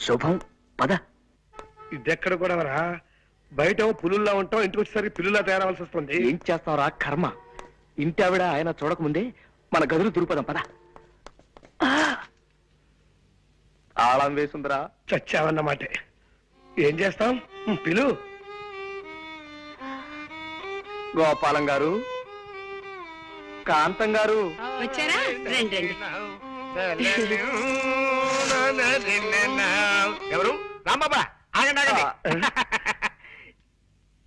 శుభం పద. ఇదెక్కడ కూడా రా, బయట పులుల్లా ఉంటాం, ఇంటికి వచ్చేసరికి పిల్లులా తయారవలసి వస్తుంది. ఏం చేస్తావురా కర్మ. ఇంటి ఆవిడ ఆయన చూడకముందే మన గదులు దురుపదం పద. తాళం వేసుందిరా. చచ్చావన్నమాట. ఏం చేస్తాం, పిలు. గోపాలం గారు, కాంతం గారు వచ్చారా? రండి రండి. ఎవరు? రాంబాబా, ఆగండి ఆగండి.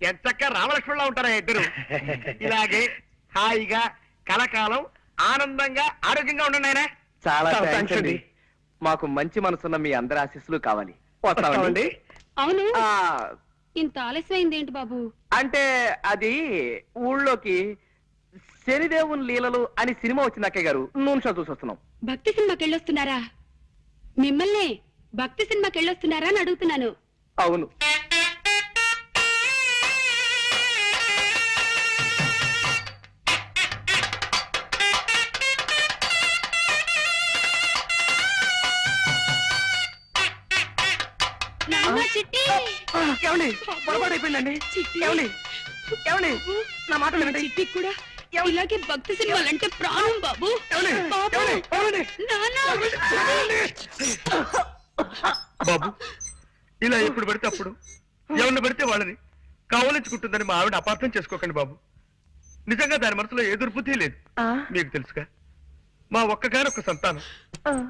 ఎంచక్క రామలక్ష్మణులా ఉంటారా ఇద్దరు. ఇలాగే హాయిగా కలకాలం ఆనందంగా ఆరోగ్యంగా ఉండండి ఆయన. చాలా చాలా థాంక్స్ థాంక్స్ అండి. అండి. మాకు మంచి మనసున్న మీ అందరి ఆశీస్సులు కావాలి. వస్తామండి. అవును, ఆ, ఇంత ఆలస్యమైంది ఏంటి బాబు? అంటే అది ఊళ్ళోకి శనిదేవుని లీలలు అని సినిమా వచ్చింది అక్కయ్య గారు. నూనె షో చూసి వస్తున్నాం. భక్తి సినిమాకి వెళ్ళొస్తున్నారా? మిమ్మల్ని భక్తి సినిమాకి వెళ్ళొస్తున్నారా అని అడుగుతున్నాను. అవును. నాన్న, చిట్టి. ఏమండి పొరపాటు అయిపోయిందండి. చిట్టి. ఏమండి ఏమండి నా మాట వినండి. చిట్టి కూడా ఇలాగే భక్తి సినిమాలంటే ప్రాణం బాబు. ఏమండి? బాబు. ఏమండి? ఏమండి? నాన్న. బాబు, ఇలా ఎప్పుడు పడితే అప్పుడు ఎవరిని పడితే వాళ్ళని కావలించుకుంటుందని మా ఆవిడ అపార్థం చేసుకోకండి బాబు. నిజంగా దాని మనసులో ఏ దుర్బుద్ధి లేదు. మీకు తెలుసుగా, మా ఒక్కగానొక్క సంతానం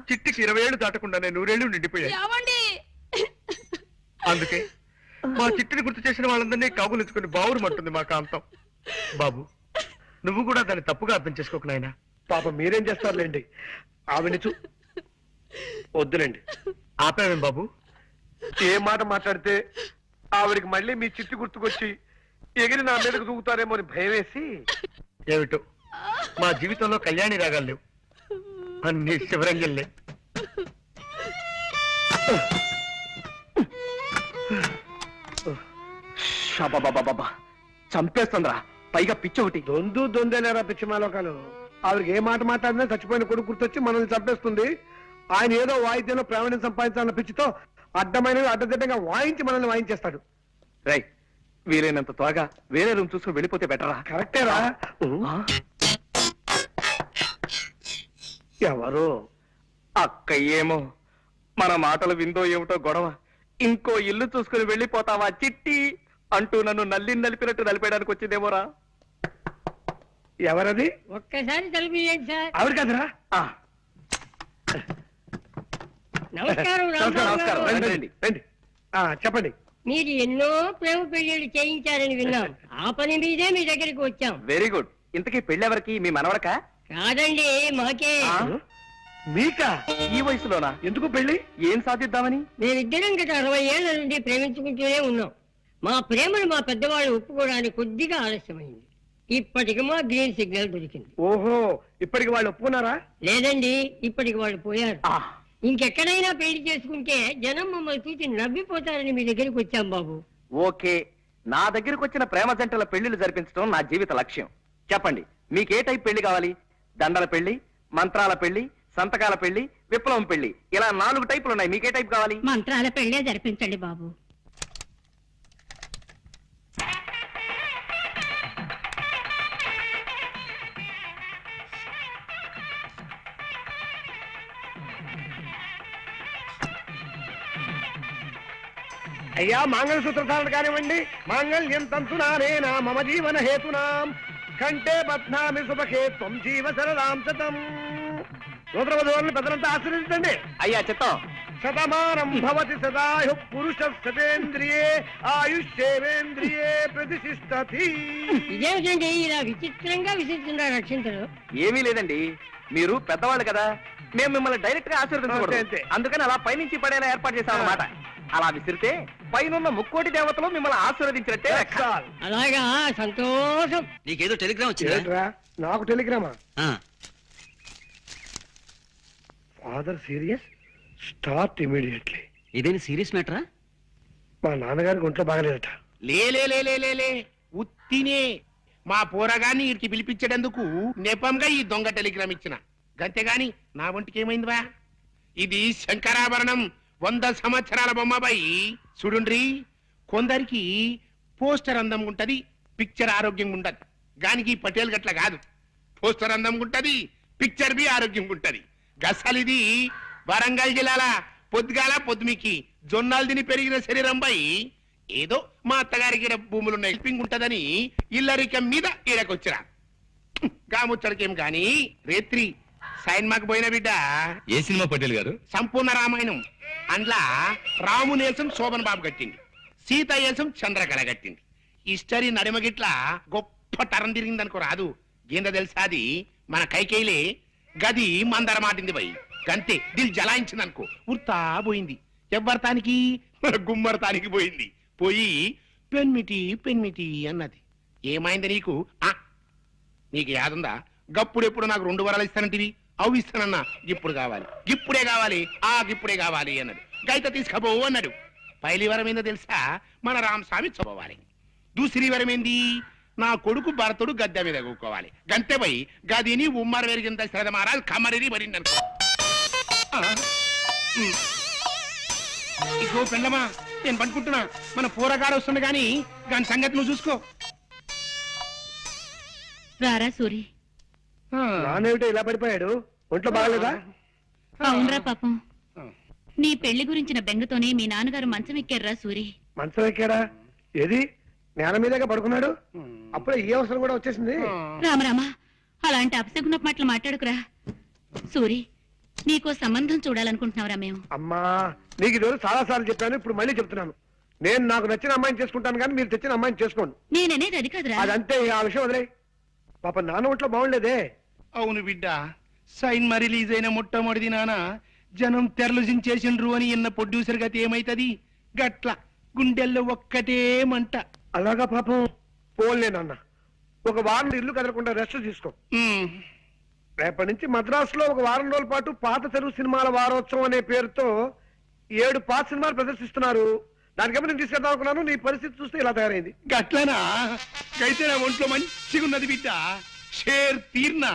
చిట్టికి 20 ఏళ్ళు దాటకుండానే 100 ఏళ్ళు నిండిపోయాయి. ఏమండి? అందుకే మా చిట్టిని గుర్తు చేసిన వాళ్ళందరినీ కాగులించుకుని బావురుమంటుంది మా కాంతం. బాబు, నువ్వు కూడా దాన్ని తప్పుగా అర్థం చేసుకోకు నాయనా. పాప మీరేం చేస్తారులేండి, ఆవిడ వద్దులేండి. ఆపావేం బాబు? ఏ మాట మాట్లాడితే ఆవిడికి మళ్ళీ మీ చిట్టి గుర్తుకొచ్చి ఎగిరి నా మీదకు దూకుతారేమో అని భయం వేసి. ఏమిటో మా జీవితంలో కళ్యాణి రాగాలు లేవు, అన్ని శివరంజల్లే. షాబాబాబాబా, చంపేస్తుందిరా. పైగా పిచ్చి ఒకటి. దొందేలేరా పిచ్చిమాలోకాలు. ఆవిడకి ఏ మాట మాట్లాడినా చచ్చిపోయిన కొడుకు గుర్తొచ్చి మనల్ని చంపేస్తుంది. ఆయన ఏదో వాయిద్యంలో ప్రావీణ్యం సంపాదించాలన్న పిచ్చితో అడ్డమైనవి అడ్డదిడ్డంగా వాయించి మనల్ని వాయించేస్తాడు. రై, వీలైనంత త్వరగా వేరే రూమ్ చూసుకుని వెళ్ళిపోతే బెటరా? కరెక్టేరా. ఎవరు? అక్క ఏమో మన మాటలు విందో ఏమిటో గొడవ. ఇంకో ఇల్లు చూసుకుని వెళ్ళిపోతావా చిట్టి అంటూ నన్ను నలిపినట్టు నలిపేయడానికి వచ్చిందేమోరా. ఎవరది? ఒక్కసారి తలుపు సార్. ఆవిడ కదరా? నమస్కారం నమస్కారం. రండి, రండి. రండి. చెప్పండి. మీరు ఎన్నో ప్రేమ పెళ్లిళ్ళు చేయించారని విన్నాం. ఆ పని మీదే మీ దగ్గరికి వచ్చాం. Very good. ఇంతకీ పెళ్ళెవరికి? మీ మనవడకా? కాదండి, మాకే. మీకా? ఈ వయసులోనా? ఎందుకు పెళ్లి? ఏం సాధిద్దామని? మేమిద్దరం గత 60 ఏళ్ల నుండి ప్రేమించుకుంటూనే ఉన్నాం. మా ప్రేమను మా పెద్దవాళ్ళు ఒప్పుకోవడానికి కొద్దిగా ఆలస్యమైంది. ఇప్పటికి మా గ్రీన్ సిగ్నల్ దొరికింది. ఓహో, ఇప్పటికి వాళ్ళు ఒప్పుకున్నారా? లేదండి, ఇప్పటికి వాళ్ళు పోయారు. ఇంకెక్కడైనా పెళ్లి చేసుకుంటే జనం మమ్మల్ని చూసి నవ్విపోతారని మీ దగ్గరికి వచ్చాం బాబు. ఓకే, నా దగ్గరకు వచ్చిన ప్రేమ జంటల పెళ్లిళ్ళు జరిపించడం నా జీవిత లక్ష్యం. చెప్పండి, మీకే టైప్ పెళ్లి కావాలి? దండల పెళ్లి, మంత్రాల పెళ్లి, సంతకాల పెళ్లి, విప్లవం పెళ్లి, ఇలా 4 టైపులు ఉన్నాయి. మీకే టైప్ కావాలి? మంత్రాల పెళ్లే జరిపించండి బాబు. అయ్యా, మంగళసూత్రధారణ కానివ్వండి. మాంగళ్యం తంతునానేనా మమ జీవన హేతునాం కంటే బధ్నామి సుభకే త్వం జీవ సరదాం శతం. సూత్రవధువులను పెద్దలంతా ఆశీర్వదించండి. అయ్యా చిత్తం. శతమానం భవతి సదాయు పురుష శతేంద్రియే ఆయుష్యేంద్రియే ప్రతిష్టతి. ఇదేమిటండి ఇలా విచిత్రంగా విసిస్తున్నారు అక్షింతలు? ఏమీ లేదండి, మీరు పెద్దవాళ్ళు కదా, మేము మిమ్మల్ని డైరెక్ట్ గా అంతే, ఆశీర్వదించకూడదు. అంతే. అందుకని అలా పైనుంచి పడేలా ఏర్పాటు చేశాం అన్నమాట. అలా విసిరితే పైనున్న 3,00,00,000 దేవతలు మిమ్మల్ని ఆశీర్వదించినట్టే లెక్క. అలాగా, సంతోషం. నీకేదో టెలిగ్రామ్ వచ్చిందా? ఏంట్రా, నాకు టెలిగ్రామా? Father serious, start immediately. ఇదేని సీరియస్ మ్యాటరా? మా నాన్నగారికి ఒంట్లో బాగలేదట. లే ఉత్తినే మా పోరగాన్ని వీరికి పిలిపించేటందుకు నెపంగా ఈ దొంగ టెలిగ్రామ్ ఇచ్చిన. గంతేగాని నా ఒంటికి ఏమైందివా? ఇది శంకరాభరణం, 100 సంవత్సరాల బొమ్మబాయి చూడుండ్రి. కొందరికి పోస్టర్ అందం ఉంటది, పిక్చర్ ఆరోగ్యంగా ఉంటది. గానికి పటేల్ గట్ల కాదు. పోస్టర్ అందం ఉంటది, పిక్చర్ బి ఆరోగ్యంగా ఉంటది. గసలిది వరంగల్ జిల్లాల పొద్దుగాల పొద్దుమికి జొన్నాలు తిని పెరిగిన శరీరం పై ఏదో మా అత్తగారికి ఈడ భూములున్న హెల్పింగ్ ఉంటదని ఇల్లరికం మీద ఈడకొచ్చిరా. గాముచ్చడికేం గాని రేత్రి సైన్మాకు పోయిన బిడ్డ ఏ సినిమా పటేల్ గారు? సంపూర్ణ రామాయణం. అందులో రాముని వేసం శోభన్ బాబు కట్టింది, సీత వేసం చంద్రకళ కట్టింది. హిస్టరీ నడిమగిట్ల గొప్ప టరం తిరిగిందనుకో రాదు. ఏందో తెలుసా అది మన కైకేయిలే గది మందర మాటింది పోయి గంతే దిల్ జలాయించింది అనుకో ఉర్తా పోయింది. ఎవ్వరతానికి గుమ్మరతానికి పోయింది. పోయి పెన్మిటి పెన్మిటి అన్నది. ఏమైంది నీకు? నీకు యాదుందా? గప్పుడెప్పుడు నాకు 2 వరాలు ఇస్తానంటివి, అవి ఇస్తానన్నా. ఇప్పుడు కావాలి, ఇప్పుడే కావాలి, ఇప్పుడే కావాలి అన్నాడు. గైత తీసుకపోవు అన్నాడు. పైలి వరం ఏందో తెలుసా? మన రామస్వామి చదవాలి. దూసరి వరం ఏంది? నా కొడుకు భరతుడు గద్దె మీద కూకోవాలి. గంతే పోయి గదిని ఉమ్మర వెరిగింద శ్రద్ధ మహారాజ్ కమరిని మరిందనుకో. ఇగో పెళ్ళమా, నేను పనుకుంటున్నా. మన పూరగాడు వస్తుంది గాని దాని సంగతి నువ్వు చూసుకో. రారా సూరి. నానేమిటో ఇలా పడిపోయాడు? ఒంట్లో బాగలేదా? అవునరా పాపం, నీ పెళ్లి గురించిన బెంగతోనే మీ నాన్నగారు మంచం ఎక్కారా సూరి. మంచం ఎక్కాడా? ఏది నేల మీదగా పడుకున్నాడు? అప్పుడే ఏ అవసరం కూడా వచ్చేసింది. రామరామా, అలాంటి అపశకున మాటలు మాట్లాడుకురా. సూరి, నీకో సంబంధం చూడాలనుకుంటున్నావురా మేము. అమ్మా, నీకు ఈ రోజు చాలా సార్లు చెప్పాను, ఇప్పుడు మళ్ళీ చెప్తున్నాను. నేను నాకు నచ్చిన అమ్మాయిని చేసుకుంటాను కానీ మీరు తెచ్చిన అమ్మాయిని చేసుకోండి. నేననేది అది కాదురా. అదంతే, ఆ విషయం వదిలే. పాప నాన్న ఒంట్లో బాగుండేదే. అవును బిడ్డ, సైన్మా రిలీజ్ అయిన మొట్టమొదటి నాన్న జనం తెరలు జించేసిండ్రు అని ఇన్న ప్రొడ్యూసర్ గతి ఏమైతది? గట్ల గుండెల్లో ఒక్కటే మంట. అలాగా పాపం. పోలే నాన్న, ఒక వారం ఇల్లు కదలకుండా రెస్ట్ తీసుకో. రేపటి నుంచి మద్రాసులో ఒక వారం రోజుల పాటు పాత తెలుగు సినిమాల వారోత్సవం అనే పేరుతో 7 పాత సినిమాలు ప్రదర్శిస్తున్నారు. దానికేమో నేను తీసుకెళ్దాం అనుకున్నాను. నీ పరిస్థితి చూస్తే ఇలా తయారైంది. గట్లనా? అయితే నా ఒంట్లో మంచిగా ఉన్నది బిడ్డ. షేర్ తీర్న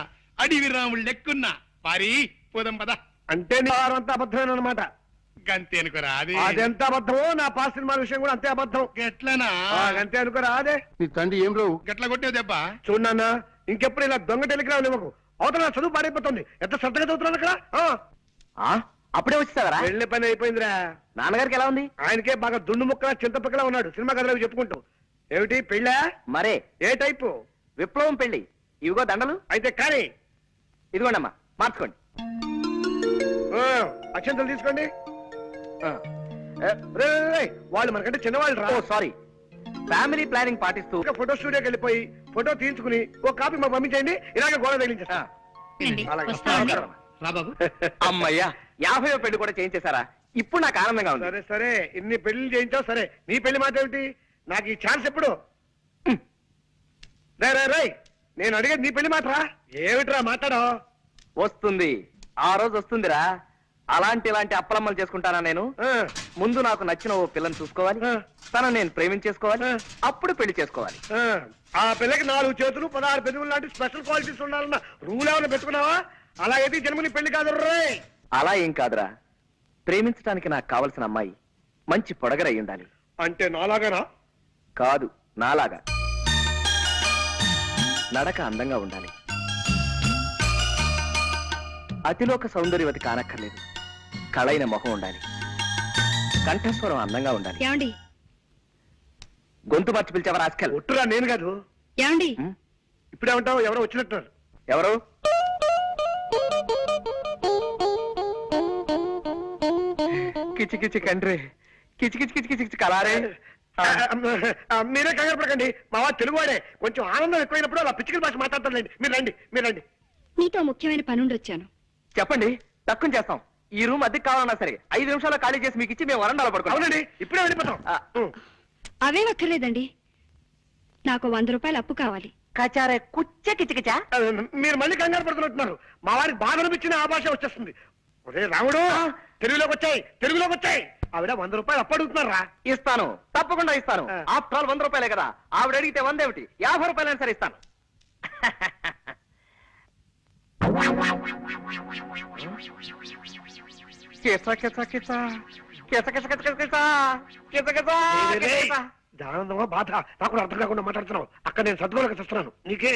అడివి రాముడు లెక్కున్నా. పారి పోదాం పద. అంటే నీ వారం అంతా అబద్ధమేనమాట. గంతే అనుకోరా? అది అదెంత అబద్ధమో నా పాత సినిమాల విషయం కూడా అంతే అబద్ధం. గట్లనా? అంతే అనుకోరా? అదే నీ తండ్రి ఏం రావు గట్ల కొట్టావు దెబ్బ. చూడన్నా, ఇంకెప్పుడు ఇలా దొంగ టెలిగ్రామ్ ఇవ్వకు. అవతల నా చదువు పాడైపోతుంది. ఎంత శ్రద్ధగా చదువుతున్నాను అక్కడ. అప్పుడే వచ్చేసావరా? వెళ్ళే పని అయిపోయిందిరా. నాన్నగారికి ఎలా ఉంది? ఆయనకే బాగా దుండు ముక్కలా చింతపక్కలా ఉన్నాడు. సినిమా కథలు చెప్పుకుంటూ. ఏమిటి పెళ్ళా? మరే ఏ టైపు? విప్లవం పెళ్లి. ఇవిగో దండలు. అయితే కానీ ఇదిగోండమ్మా, మార్చుకోండి. అక్షంతలు తీసుకోండి. వాళ్ళు మనకంటే చిన్నవాళ్ళు రా. సారీ. ఫ్యామిలీ ప్లానింగ్ పాటిస్తూ ఫోటో స్టూడియోకి వెళ్ళిపోయి ఫోటో తీయించుకుని ఒక కాపీ మాకు పంపించండి. ఇలాగే గోడ తగిలించేస్తా. రా బాబు. అమ్మయ్యా, 50వ పెళ్లి కూడా చేయించేశారా? ఇప్పుడు నాకు ఆనందంగా ఉంది. సరే సరే, ఇన్ని పెళ్లి చేయించావు సరే. నీ పెళ్లి మాట ఏమిటి? నాకు ఈ ఛాన్స్ ఎప్పుడు? రై నేను అడిగేది నీ పెళ్లి మాటరా. ఏమిట్రా మాట్లాడో? వస్తుంది, ఆ రోజు వస్తుందిరా. ఇలాంటి అప్పలమ్మలు చేసుకుంటానా నేను? ముందు నాకు నచ్చిన ఓ పిల్లని చూసుకోవాలి, తన నేను ప్రేమించేసుకోవాలి, అప్పుడు పెళ్లి చేసుకోవాలి. ఆ పిల్లకి 4 చేతులు 16 పెదవులు లాంటి స్పెషల్ క్వాలిటీస్ ఉండాలన్న రూల్ ఏమైనా పెట్టుకున్నావా? అలాగైతే జన్మని పెళ్లి కాదు రే. అలా ఏం కాదురా, ప్రేమించడానికి నాకు కావలసిన అమ్మాయి మంచి పొడగరై ఉండాలి. అంటే నాలాగానా? కాదు, నాలాగా. నడక అందంగా ఉండాలి, అతిలోక సౌందర్యవతి కానక్కర్లేదు. కళైన మొహం ఉండాలి, కంఠస్వరం అందంగా ఉండాలి. ఏమండి? గొంతు మార్చి పిలిచావా ఆస్కల్? ఒట్టురా, నేను కాదు. ఏమండి? ఇప్పుడేమంటావు? ఎవరో వచ్చినట్టున్నారు. ఎవరు? కిచి కిచి కండ్రి, కిచి కిచి కిచి కిచి కలారే. మీరే కంగారు పడకండి, మా వాడు తెలుగువాడే. కొంచెం ఆనందం ఎక్కువైనప్పుడు అలా పిచ్చికల భాష మాట్లాడతారులేండి. మీరు రండి. నీతో ముఖ్యమైన పనుండి వచ్చాను. చెప్పండి, తక్కువ చేస్తాం. ఈ రూమ్ అద్దెకి కావాలన్నా సరే 5 నిమిషాల్లో ఖాళీ చేసి మీకు ఇచ్చి మేము వరండాలో పడుకోండి. అవునండి, ఇప్పుడే వెళ్ళిపోతాం. అవేం అక్కర్లేదండి, నాకు 100 రూపాయలు అప్పు కావాలి. కచారే కుచ్చ కిచకిచా. మీరు మళ్ళీ కంగారు పడుతున్నట్టున్నారు. మా వారికి బాధ అనిపించిన ఆ భాష వచ్చేస్తుంది. ఒరే రాముడు, తెలుగులోకి వచ్చాయి. ఆవిడ 100 రూపాయలు అప్పడుగుతున్నారా? ఇస్తాను, తప్పకుండా ఇస్తాను. ఆఫ్టర్ ఆల్ 100 రూపాయలే కదా. ఆవిడ అడిగితే 100 ఏమిటి, 50 రూపాయలైనా సరే ఇస్తాను. కిచ కిచ కిచ. ఆనందమా బాధ నాకు కూడా అర్థం కాకుండా మాట్లాడుతున్నావు. అక్కడ నేను సర్దుకోలేక చూస్తున్నాను. నీకే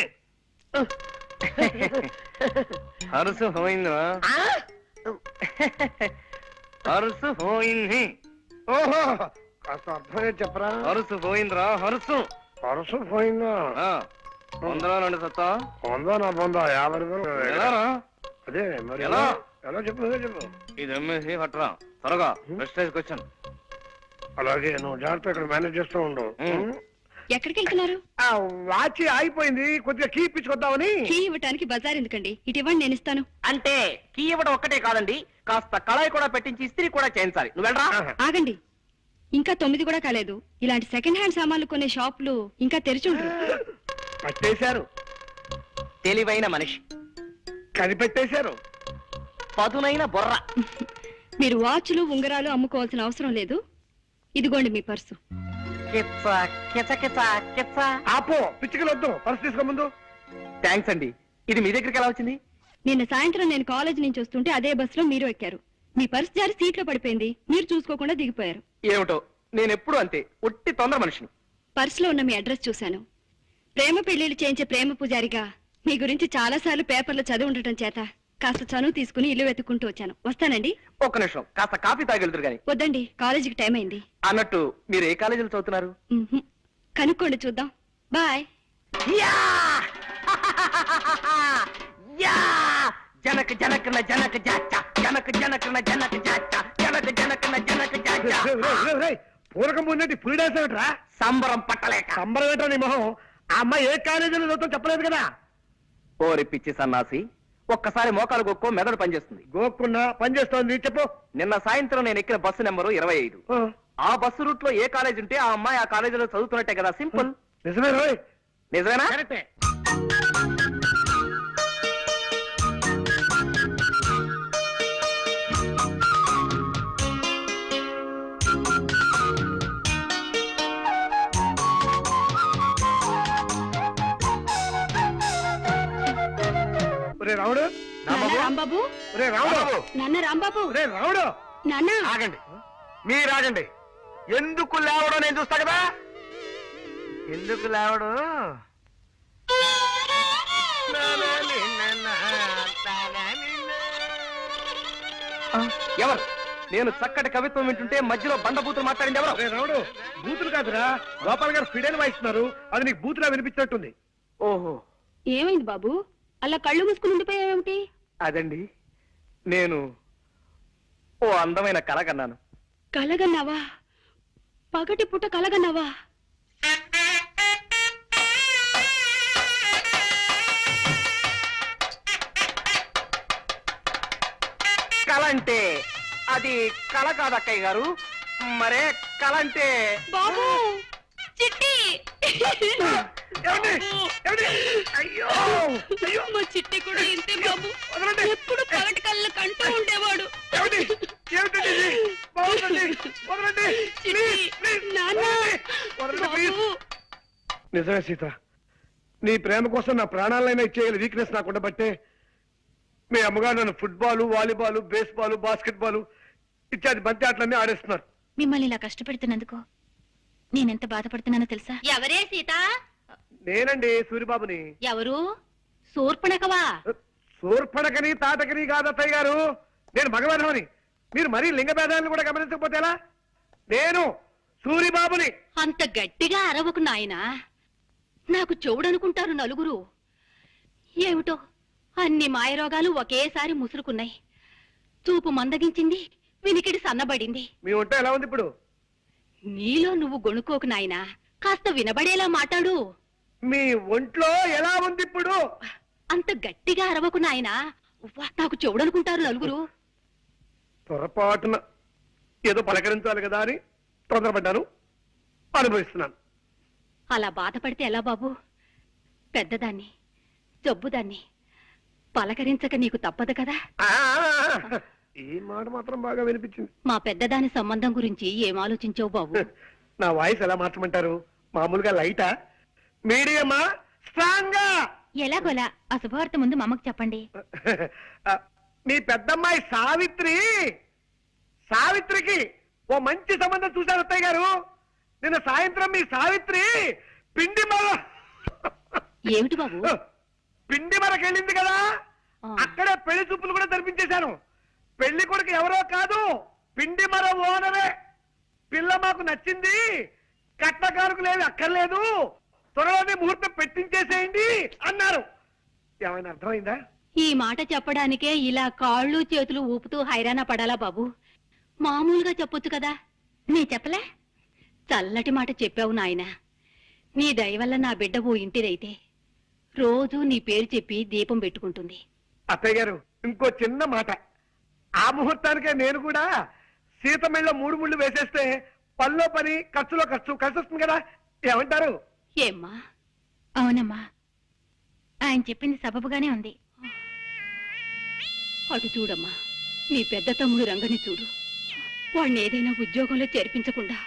హరుసు పోయిందా? హరుసు పోయింది. ఓహో కాస్త అర్థమే చెప్పరా. హరుసు పోయిందిరా, హరుసు. పరసు పోయిందా? వందలో 2 సత్తా. పొందా నా పొందా 50 రూపాయలు. ఎలారా? అదే మరి ఎలా? ఎలా చెప్పు నువ్వే చెప్పు. ఇది అమ్మేసి పట్టరా త్వరగా. Prestige question. అలాగే నువ్వు జాగ్రత్త ఇక్కడ మేనేజ్ చేస్తూ ఉండు. ఎక్కడికి వెళ్తున్నారు? ఆ వాచి ఆగిపోయింది, కొద్దిగా కీ ఇప్పించుకొద్దామని. కీ ఇవ్వటానికి బజార్ ఎందుకండి? ఇటు ఇవ్వండి, నేను ఇస్తాను. అంటే కీ ఇవ్వడం ఒక్కటే కాదండి, కాస్త కళాయి కూడా పెట్టించి ఇస్త్రీ కూడా చేయించాలి. నువ్వు వెళ్ళరా. ఆగండి, ఇంకా 9 కూడా కాలేదు. ఇలాంటి సెకండ్ హ్యాండ్ సామాన్లు కొనే షాపులు ఇంకా తెరిచి ఉండరు. పట్టేశారు, తెలివైన మనిషి, కనిపెట్టేశారు, పదునైన బొర్ర. మీరు వాచ్లు ఉంగరాలు అమ్ముకోవాల్సిన అవసరం లేదు. ఇదిగోండి మీ పర్సు. ఆపో పిచ్చికలు వద్దు. పర్సు తీసుకో ముందు. థ్యాంక్స్ అండి. ఇది మీ దగ్గరికి ఎలా వచ్చింది? నిన్న సాయంత్రం నేను కాలేజ్ నుంచి వస్తుంటే అదే బస్సులో మీరు ఎక్కారు. మీ పర్సు జారి సీట్లో పడిపోయింది. మీరు చూసుకోకుండా దిగిపోయారు. ఏమిటో, నేను ఎప్పుడు అంతే, ఒట్టి తొందర మనిషిని. పర్సులో ఉన్న మీ అడ్రస్ చూశాను. ప్రేమ పెళ్లిళ్ళు చేయించే ప్రేమ పూజారిగా మీ గురించి చాలా సార్లు పేపర్లో చదివి ఉండటం చేత కాస్త చనువు తీసుకుని ఇల్లు వెతుక్కుంటూ వచ్చాను. వస్తానండి. ఒక్క నిమిషం, కాస్త కాఫీ తాగెళ్తురు గాని. వద్దండి, కాలేజీకి టైం అయింది. అన్నట్టు మీరు ఏ కాలేజీలో చదువుతున్నారు? మ్మ్హ్మ్. కనుక్కోండి, చూద్దాం. బాయ్. జనక జనకన జనక జాచ, జనక జనకన జనక జాచ, జనక జనకన జనక జాచ. పూరకం ముందంటే పులిడేసేమిట్రా? సంబరం పట్టలేక. సంబరం ఏంట్రా నీ మొహం? ఆ అమ్మాయి ఏ కాలేజీలో చదువుతాం చెప్పలేదు కదా. ఓరి పిచ్చి సన్నాసి, ఒక్కసారి మోకాలు గొక్కో మెదడు పనిచేస్తుంది. గోక్కున్నా పని చేస్తోంది. చెప్పు. నిన్న సాయంత్రం నేను ఎక్కిన బస్సు నెంబరు 25. ఆ బస్సు రూట్ లో ఏ కాలేజ్ ఉంటే ఆ అమ్మాయి ఆ కాలేజీలో చదువుతున్నట్టే కదా. సింపుల్. నిజమే రోయ్. నిజమేనా? కరెక్టే. రాముడు, నాన్న రాంబాబు, ఒరే రాముడు, నాన్న రాంబాబు, ఒరే రాముడు. నాన్న. ఆగండి, మీరు ఆగండి. ఎందుకు లేవడం నేను చూస్తా కదా. ఎందుకు లేవడం? ఎవరు? నేను చక్కటి కవిత్వం వింటుంటే మధ్యలో బండబూతులు మాట్లాడింది ఎవరు? ఒరే రాముడు, బూతులు కాదురా, గోపాల్ గారు ఫిడైన్ వాయిస్తున్నారు. అది నీకు బూతులా వినిపించినట్టుంది. ఓహో, ఏమైంది బాబు? అలా కళ్ళు మూసుకుని ఉండిపోయావేమిటి? అదండి, నేను ఓ అందమైన కళ కన్నాను. కలగన్నావా? పగటి పుట్ట కలగన్నావా? కళ అంటే అది కళ కాదు అక్కయ్య గారు. మరే కళ అంటే బాబు, చిట్టి. అయ్యో మా చిట్టి కూడా ఇంతే బాబు. ఎప్పుడు పగటి కళ్ళు కంటూ ఉండేవాడు. నాన్న, బాబు. నిజమే సీత, నీ ప్రేమ కోసం నా ప్రాణాలైనా ఇచ్చేయాలి వీక్నెస్ నాకు ఉండబట్టే మీ అమ్మగారు నన్ను football, volleyball, baseball, basket ball ఇత్యాది బంతి ఆటలన్నీ ఆడేస్తున్నారు. మిమ్మల్ని ఇలా కష్టపెడుతున్నందుకు నేనెంత బాధపడుతున్నానో తెలుసా? ఎవరే సీత? నేనండి సూరిబాబుని. ఎవరు? శూర్పణఖవా? శూర్పణకని తాటకని కాదత్తయ్య గారు, నేను మగవాధవని. మీరు మరీ లింగ భేదాలను కూడా గమనించకపోతే ఎలా? నేను సూరిబాబుని. అంత గట్టిగా అరవకు నాయనా, నాకు చెవుడనుకుంటారు నలుగురు. ఏమిటో అన్ని మాయరోగాలు ఒకేసారి ముసురుకున్నాయి. చూపు మందగించింది, వినికిడి సన్నబడింది. మీ వంట ఎలా ఉంది ఇప్పుడు? నీలో నువ్వు గొణుకోకు నాయనా, కాస్త వినబడేలా మాట్లాడు. మీ ఒంట్లో ఎలా ఉంది ఇప్పుడు? అంత గట్టిగా అరవకు నాయనా, నాకు చెవుడనుకుంటారు నలుగురు. పొరపాటున ఏదో పలకరించాలి కదా అని తొందరపడ్డాను, అనుభవిస్తున్నాను. అలా బాధపడితే ఎలా బాబు? పెద్దదాన్ని, జబ్బుదాన్ని పలకరించక నీకు తప్పదు కదా. ఈ మాట మాత్రం బాగా వినిపించింది. మా పెద్దదాని సంబంధం గురించి ఏం ఆలోచించావు బాబు? నా వాయిస్ ఎలా మార్చమంటారు? మామూలుగా లైటా, మీడియమా, స్ట్రాంగా? ఎలాగోలా ఆ శుభవార్త ముందు మా అమ్మకు చెప్పండి. మీ పెద్దమ్మాయి సావిత్రికి ఓ మంచి సంబంధం చూశారు అత్తయ్య గారు. నిన్న సాయంత్రం మీ సావిత్రి పిండి మర ఏమిటి బాబు? పిండి మరకెళ్ళింది కదా, అక్కడే పెళ్లి చూపులు కూడా జరిపించేశాను. పెళ్లి కొడుకు ఎవరో కాదు, పిండి మర ఓనరే. పిల్ల మాకు నచ్చింది, కట్నకారుకులేవి అక్కర్లేదు, త్వరలోనే ముహూర్తం పెట్టించేసేయండి అన్నారు. ఏమైనా అర్థమైందా? ఈ మాట చెప్పడానికే ఇలా కాళ్ళు చేతులు ఊపుతూ హైరాణ పడాలా బాబు? మామూలుగా చెప్పొచ్చు కదా. నీ చెప్పలే? చల్లటి మాట చెప్పావు నాయన. నీ దయ వల్ల నా బిడ్డ ఓ ఇంటిదైతే రోజు నీ పేరు చెప్పి దీపం పెట్టుకుంటుంది. అత్తయ్య గారు, ఇంకో చిన్న మాట. ఆ ముహూర్తానికే నేను కూడా సీత మెళ్ళ 3 ముళ్ళు వేసేస్తే పనిలో పని, ఖర్చులో ఖర్చు కలిసి వస్తుంది కదా. ఏమంటారు? ఏమ్మా? అవునమ్మా, ఆయన చెప్పింది సబబుగానే ఉంది. అటు చూడమ్మా, నీ పెద్ద తమ్ముడు రంగని చూడు. వాడిని ఏదైనా ఉద్యోగంలో చేర్పించకుండా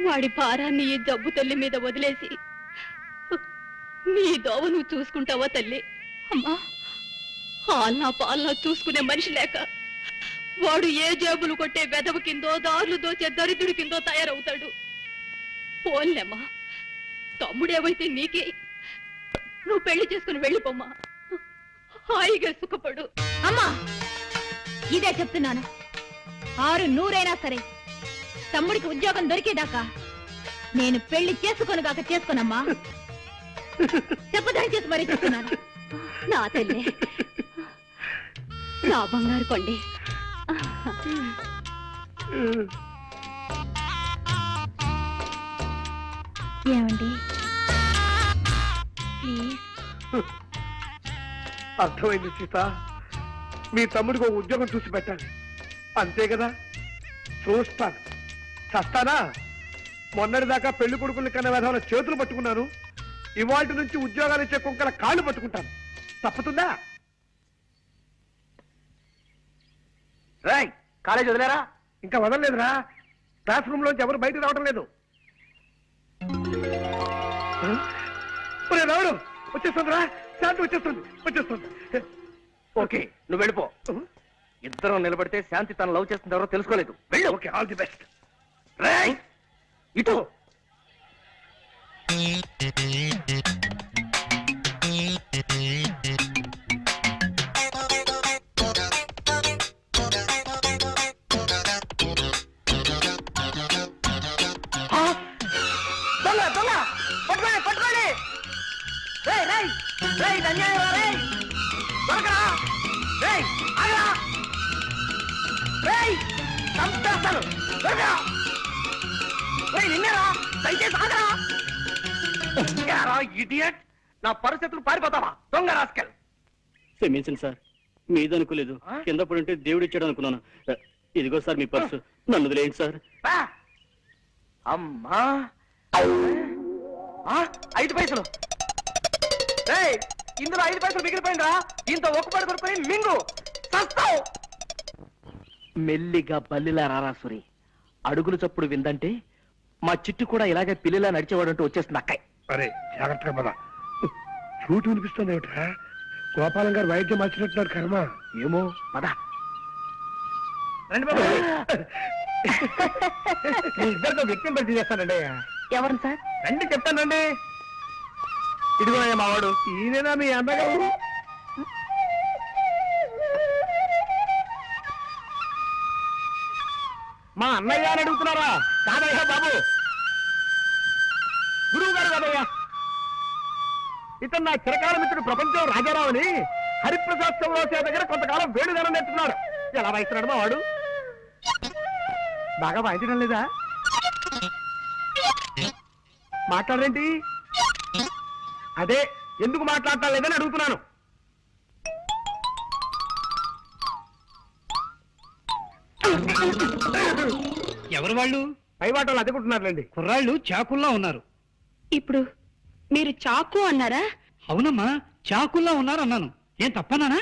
వాడి భారాన్ని ఈ జబ్బు తల్లి మీద వదిలేసి నీ దోవ నువ్వు చూసుకుంటావా తల్లి? అమ్మా, ఆల్నా పాలనా చూసుకునే మనిషి లేక వాడు ఏ జేబులు కొట్టే వెదవ కిందో, దారులు దోచే దరిద్రుడి కిందో తయారవుతాడు. పోన్లేమ్మా, తమ్ముడేవైతే నీకే. నువ్వు పెళ్లి చేసుకుని వెళ్ళిపోమ్మా, హాయిగా సుఖపడు. అమ్మా, ఇదే చెప్తున్నాను. 6 నూరైనా సరే తమ్ముడికి ఉద్యోగం దొరికేదాకా నేను పెళ్లి చేసుకోనుగాక చేసుకోనమ్మా. చెప్పదని చేసి మరీ చెప్తున్నాను. నా తల్లి, నా బంగారు కొండి. ఏమండి ప్లీజ్? అర్థమైంది సీత. మీ తమ్ముడికి ఒక ఉద్యోగం చూసి పెట్టాలి, అంతే కదా. చూస్తాను, చస్తానా? మొన్నటిదాకా పెళ్లి కొడుకులు కన్నా విధాల చేతులు పట్టుకున్నాను, ఇవాటి నుంచి ఉద్యోగాలు ఇచ్చే కుక్కల కాళ్ళు పట్టుకుంటాను. తప్పుతుందా? రాయ్, కాలేజ్ వదిలేరా? ఇంకా వదలలేదురా. క్లాస్ రూమ్ లోంచి ఎవరు బయటకు రావడం లేదు. రావడం వచ్చేస్తుందిరా, శాంతి వచ్చేస్తుంది. ఓకే, నువ్వు వెళ్ళిపో. ఇద్దరం నిలబడితే శాంతి తన లవ్ చేస్తుంది ఎవరో తెలుసుకోలేదు. వెళ్ళు. Okay, all the best. Roy, ఇటు. దొంగ పట్టుకోండి. రేయ్ రేయ్ రేయ్, అన్యాయం రేయ్, దొరకరా రేయ్, ఆగరా రేయ్, చంపేస్తాను. దొరకరా రేయ్, నిన్నేరా, దయచేసి ఆగరా. ఇడియట్, నా పరిస్థితులు పారిపోతావా దొంగ రాస్కెల్? క్షమించండి సార్, మీదనుకోలేదు. కింద పడుంటే దేవుడు ఇచ్చాడు అనుకున్నాను. ఇదిగో సార్ మీ పర్సు, నన్ను వదిలేయండి సార్. అమ్మా, 5 పైసలు. రేయ్, ఇందులో 5 పైసలు మిగిలిపోయిందా? ఇంత ఒక్కపడి కొడుకుని మింగు చస్తావు. మెల్లిగా బల్లిలా రారాసురి. అడుగులు చప్పుడు విందంటే మా చిట్టు కూడా ఇలాగే పిల్లిలా నడిచేవాడంటూ వచ్చేస్తుంది అక్కయ్. అరే జాగ్రత్తగా పద. చూటు వినిపిస్తుంది ఏమిట్రా? గోపాలం గారు వైద్యం మార్చినట్టున్నారు. కర్మ ఏమో, పద. రండి బాబు. ఇద్దరితో వ్యక్తిని పరిచయం చేస్తానండి. ఎవరు సార్? రండి చెప్తానండి. ఇదిగో మావాడు. ఈయనేనా మీ అన్నగారు? మా అన్నయ్య అని అడుగుతున్నారా? కాదయ్యా బాబు, గురువు గారు కాదయ్యా. ఇతను నా చిరకాల మిత్రుడు ప్రపంచం రాజారావు అని హరిప్రసాద్ చౌరాసియా దగ్గర కొంతకాలం వేణుగానం నేర్చుకున్నాడు. ఎలా వాయిస్తున్నాడు మా వాడు? బాగా వాయించడం లేదా? మాట్లాడరేంటి? అదే, ఎందుకు మాట్లాడటం లేదని అడుగుతున్నాను. ఎవరు వాళ్ళు? పై వాటలు అదుకుంటున్నారులేండి. కుర్రాళ్ళు చాకుల్లా ఉన్నారు. ఇప్పుడు మీరు చాకు అన్నారా? అవునమ్మా, చాకుల్లా ఉన్నారు అన్నాను. ఏం తప్పనానా?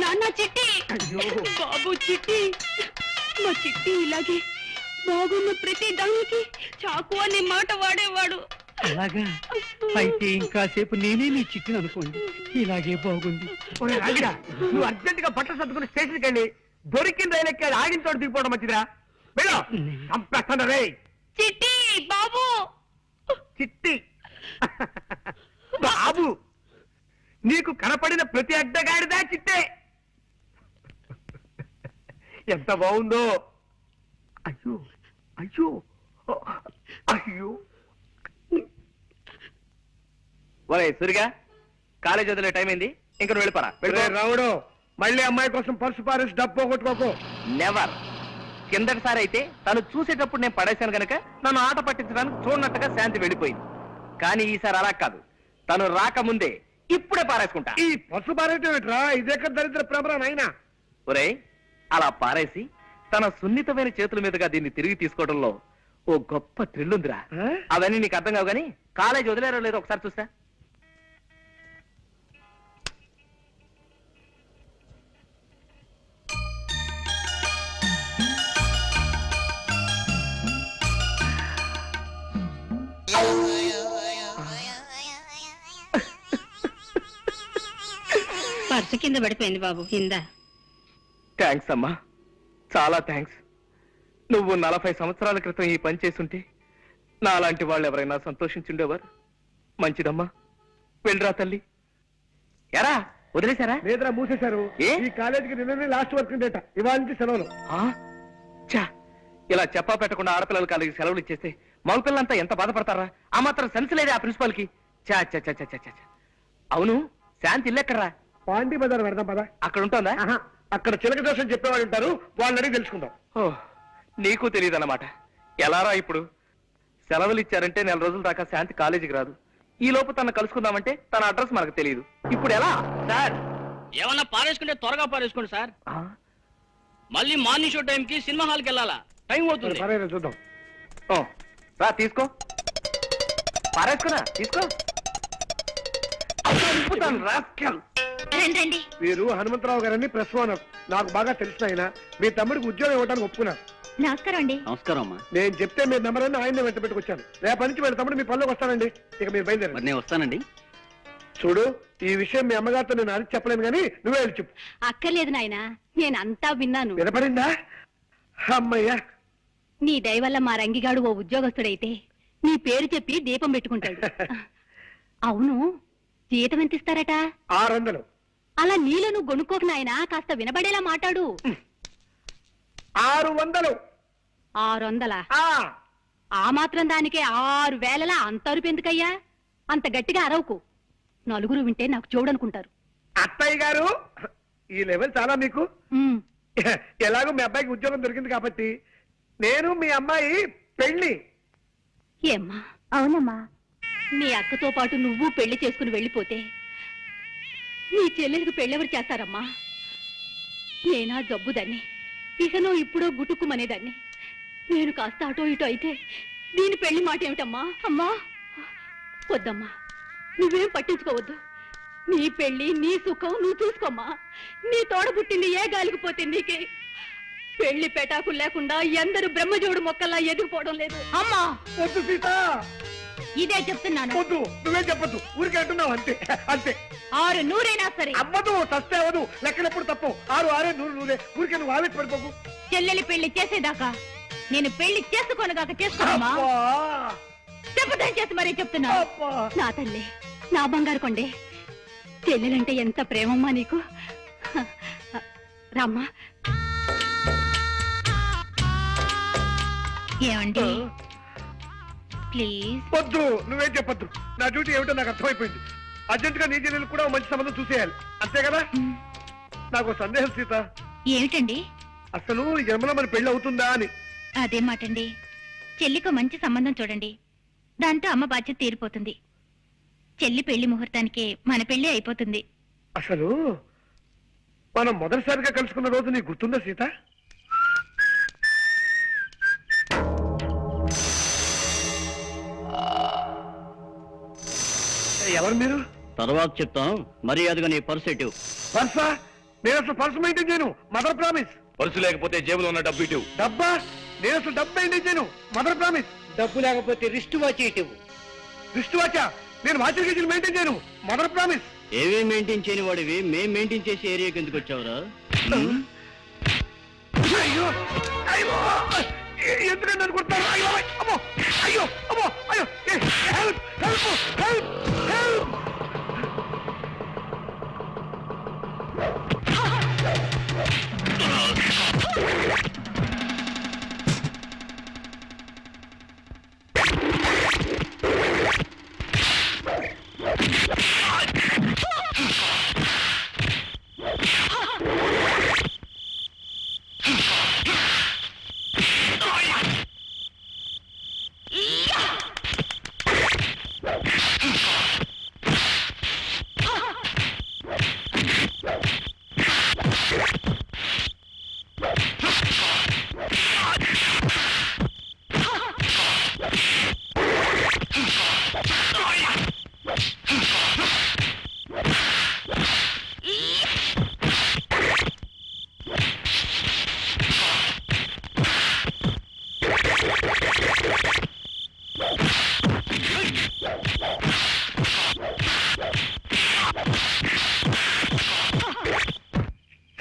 నాన్న చిట్టి, బాబు చిట్టి, మా చిట్టి ఇలాగే బాగున్న ప్రతి దానికి చాకు అనే మాట వాడేవాడు. అలాగా? అయితే ఇంకాసేపు నేనే మీ చిట్టిని అనుకోండి, ఇలాగే బాగుంది. ఒరే రాగిడా, నువ్వు అర్జెంట్ గా బట్టలు సర్దుకుని స్టేషన్కి వెళ్ళి దొరికిన రైలు ఎక్కి ఆగిన చోట దిగిపోవడం మంచిదిరా. వెళ్ళు, చంపేస్తాను రే. చిట్టి బాబు చిట్టి బాబు, నీకు కనపడిన ప్రతి అడ్డగాడిదా చిట్టే. ఎంత బాగుందో. అయ్యో అయ్యో అయ్యో. ఒరే సురిగా, కాలేజ్ వదిలే టైం అయింది, ఇంక నువ్వు వెళ్ళిపోరా. ఒరే రావుడు, మళ్ళీ అమ్మాయి కోసం పర్సు పారేసి డబ్బు పోగొట్టుకోకు. నెవర్. కిందటిసారి అయితే తను చూసేటప్పుడు నేను పడేశాను గనక నన్ను ఆట పట్టించడానికి చూడనట్టుగా శాంతి వెళ్ళిపోయింది. కానీ ఈసారి అలా కాదు, తను రాకముందే ఇప్పుడే పారేసుకుంటా. ఈ పర్సు పారేయటం ఏంట్రా? ఇదేక దరిద్ర భ్రమరా నాయనా. ఒరే, అలా పారేసి తన సున్నితమైన చేతుల మీదుగా దీన్ని తిరిగి తీసుకోవడంలో ఓ గొప్ప థ్రిల్ ఉందిరా. ఆ? అవన్నీ నీకు అర్థం కావు గానీ కాలేజ్ వదిలేరో లేదో ఒకసారి చూస్తా. పర్సు కింద పడిపోయింది బాబు, కింద. థ్యాంక్స్ అమ్మా, చాలా థ్యాంక్స్. నువ్వు 40 సంవత్సరాల క్రితం ఈ పని చేసుంటే నాలాంటి వాళ్ళు ఎవరైనా సంతోషించుండేవారు. మంచిదమ్మా, వెళ్ళరా తల్లి. ఎరా వదిలేశారా? లేదురా, మూసేశారు. ఏ? ఈ కాలేజీకి నిన్ననే లాస్ట్ వర్క్ డేట, ఇవాళ నుంచి సెలవులు. చా, ఇలా చెప్పా పెట్టకుండా ఆడపిల్లల కాలేజీకి సెలవులు ఇచ్చేస్తే మగపిల్లలంతా ఎంత బాధపడతారా? ఆ మాత్రం సెన్స్ లేదే ఆ ప్రిన్సిపాల్ కి. చా చా చా చా చా చా. అవును, శాంతి ఇల్లెక్కడరా? పాండి బజార్ పెడదాం పదా. అక్కడ ఉంటుందా? ఆహా, అక్కడ చిలక దోషం చెప్పేవాళ్ళు ఉంటారు, వాళ్ళని అడిగి తెలుసుకుందాం. ఓ, నీకు తెలియదన్నమాట. ఎలారా ఇప్పుడు? సెలవులు ఇచ్చారంటే 4 రోజుల దాకా శాంతి కాలేజీకి రాదు. ఈ లోపు తన కలుసుకుందామంటే తన అడ్రస్ మనకు తెలియదు. ఇప్పుడు ఎలా? సార్, ఏమన్నా పారేసుకుంటే త్వరగా పారేసుకోండి సార్. మళ్ళీ మార్నింగ్ షో టైంకి సినిమా హాల్కి వెళ్ళాలా, టైం అవుతుంది. పర్వాలేదు, చూద్దాం. ఓ, రా తీసుకో. పారేసుకున్నా, తీసుకో. రాస్కెల్. రండి. వీరు హనుమంతరావు గారని ప్రెస్ ఓనర్, నాకు బాగా తెలిసిన ఆయన. మీ తమ్ముడికి ఉద్యోగం ఇవ్వడానికి ఒప్పుకున్నారు. నమస్కారం అండి. నమస్కారం అమ్మా. నేను చెప్తే మీ నెంబర్ అని ఆయన వెంట పెట్టుకొచ్చాను. రేపటి నుంచి వీళ్ళ తమ్ముడు మీ పనిలోకి వస్తానండి. ఇక మీరు బయలుదేరండి. నేను వస్తానండి. చూడు, ఈ విషయం మీ అమ్మగారితో నేను అడిగి చెప్పలేను, కానీ నువ్వే వెళ్ళి చెప్పు. అక్కర్లేదు నాయన, నేనంతా విన్నాను. వినపడిందా? అమ్మయ్యా. నీ దయ వల్ల మా రంగిగాడు ఓ ఉద్యోగస్తుడైతే నీ పేరు చెప్పి దీపం పెట్టుకుంటాడు. అవును, జీతం ఎంత ఇస్తారట? 600. అలా నీలో నువ్వు గొనుక్కోకు నాయనా, కాస్త వినబడేలా మాట్లాడు. 600. 600? ఆ, ఆ మాత్రం దానికే 6,000 అంత అరుపు ఎందుకయ్యా? అంత గట్టిగా అరవకు, నలుగురు వింటే నాకు చూడనుకుంటారు. అత్తయ్య గారు, ఈ లెవెల్ చాలా మీకు. ఉమ్, ఎలాగో మీ అబ్బాయికి ఉద్యోగం దొరికింది కాబట్టి నేను మీ అమ్మాయి పెళ్లి. ఏమ్మా? అవునమ్మా. నీ అక్కతో పాటు నువ్వు పెళ్లి చేసుకుని వెళ్ళిపోతే నీ చెల్లెలకు పెళ్ళెవరు చేస్తారమ్మా? నేనా జబ్బుదాన్ని, ఇకనో ఇప్పుడో గుటుక్కుమనేదాన్ని. నేను కాస్త అటో ఇటో అయితే దీని పెళ్లి మాట ఏమిటమ్మా? అమ్మా వద్దమ్మా, నువ్వేం పట్టించుకోవద్దు. నీ పెళ్లి నీ సుఖం నువ్వు చూసుకోమ్మా. నీ తోడ పుట్టింది ఏ గాలికి పోతే నీకే. పెళ్లి పెటాకులు లేకుండా ఎందరు బ్రహ్మజోడు మొక్కల్లా ఎదిగిపోవడం లేదు. అమ్మా వద్దు సీత, ఇదే చెప్తున్నాను. వద్దు, నువ్వేం చెప్పొద్దు, ఊరికే అంటున్నావు అంతే అంతే. 600 సరే. అవ్వదు, తస్తే అవ్వదు, లెక్కలెప్పుడు తప్పు. 6 6 100 100. ఊరికే నువ్వు ఆవేశ పడిపోకు. చెల్లెలి పెళ్లి చేసేదాకా నేను పెళ్లి చేసుకోనగాక చేసుకోమా? అబ్బా, చెప్పదని చేసి మరీ చెప్తున్నా. అబ్బా. నా తల్లి, నా బంగారు కొండే, చెల్లెలంటే ఎంత ప్రేమమ్మా నీకు. రామ్మా. ఏమండి ప్లీజ్? వద్దు, నువ్వేం చెప్పొద్దు. నా డ్యూటీ ఏమిటో నాకు అర్థమైపోయింది. అర్జెంట్ గా నీ చెల్లెలు కూడా ఓ మంచి సంబంధం చూసేయాలి, అంతే కదా? నాకు సందేహం సీత, ఏమిటండి? అసలు ఈ జన్మలో మన పెళ్లి అవుతుందా అని. అదే మాటండి. చెల్లికి మంచి సంబంధం చూడండి, దాంతో అమ్మ బాధ్యత తీరిపోతుంది. చెల్లి పెళ్లి ముహూర్తానికే మన పెళ్లి అయిపోతుంది. అసలు మనం మొదటిసారిగా కలుసుకున్న రోజు నీకు గుర్తుందా సీత? ఎవరు మీరు? తర్వాత చెప్తాను, మర్యాదగా నీ పర్స్ ఎటు. పర్సా? నేను అసలు పర్సు మెయింటైన్ చేయను, మదర్ ప్రామిస్. పర్సు లేకపోతే జేబులో ఉన్న డబ్బు ఇటు. డబ్బా? నేను అసలు డబ్బు మెయింటైన్ చేయను, మదర్ ప్రామిస్. డబ్బు లేకపోతే రిస్ట్ వాచ్ ఇటు. రిస్ట్ వాచా? నేను వాచర్ గేజీలు మెయింటైన్ చేయను. Mother promise. ఏవే మెయింటైన్ చేయని వాడివి మేం మెయింటైన్ చేసే ఏరియాకి ఎందుకు వచ్చావురా? అయ్యో అయ్యో ఎందుకంటే నన్ను కొడతారు? అయ్యో అమ్మో అయ్యో అమ్మో అయ్యో హెల్ప్ హెల్ప్ హెల్ప్ హెల్ప్.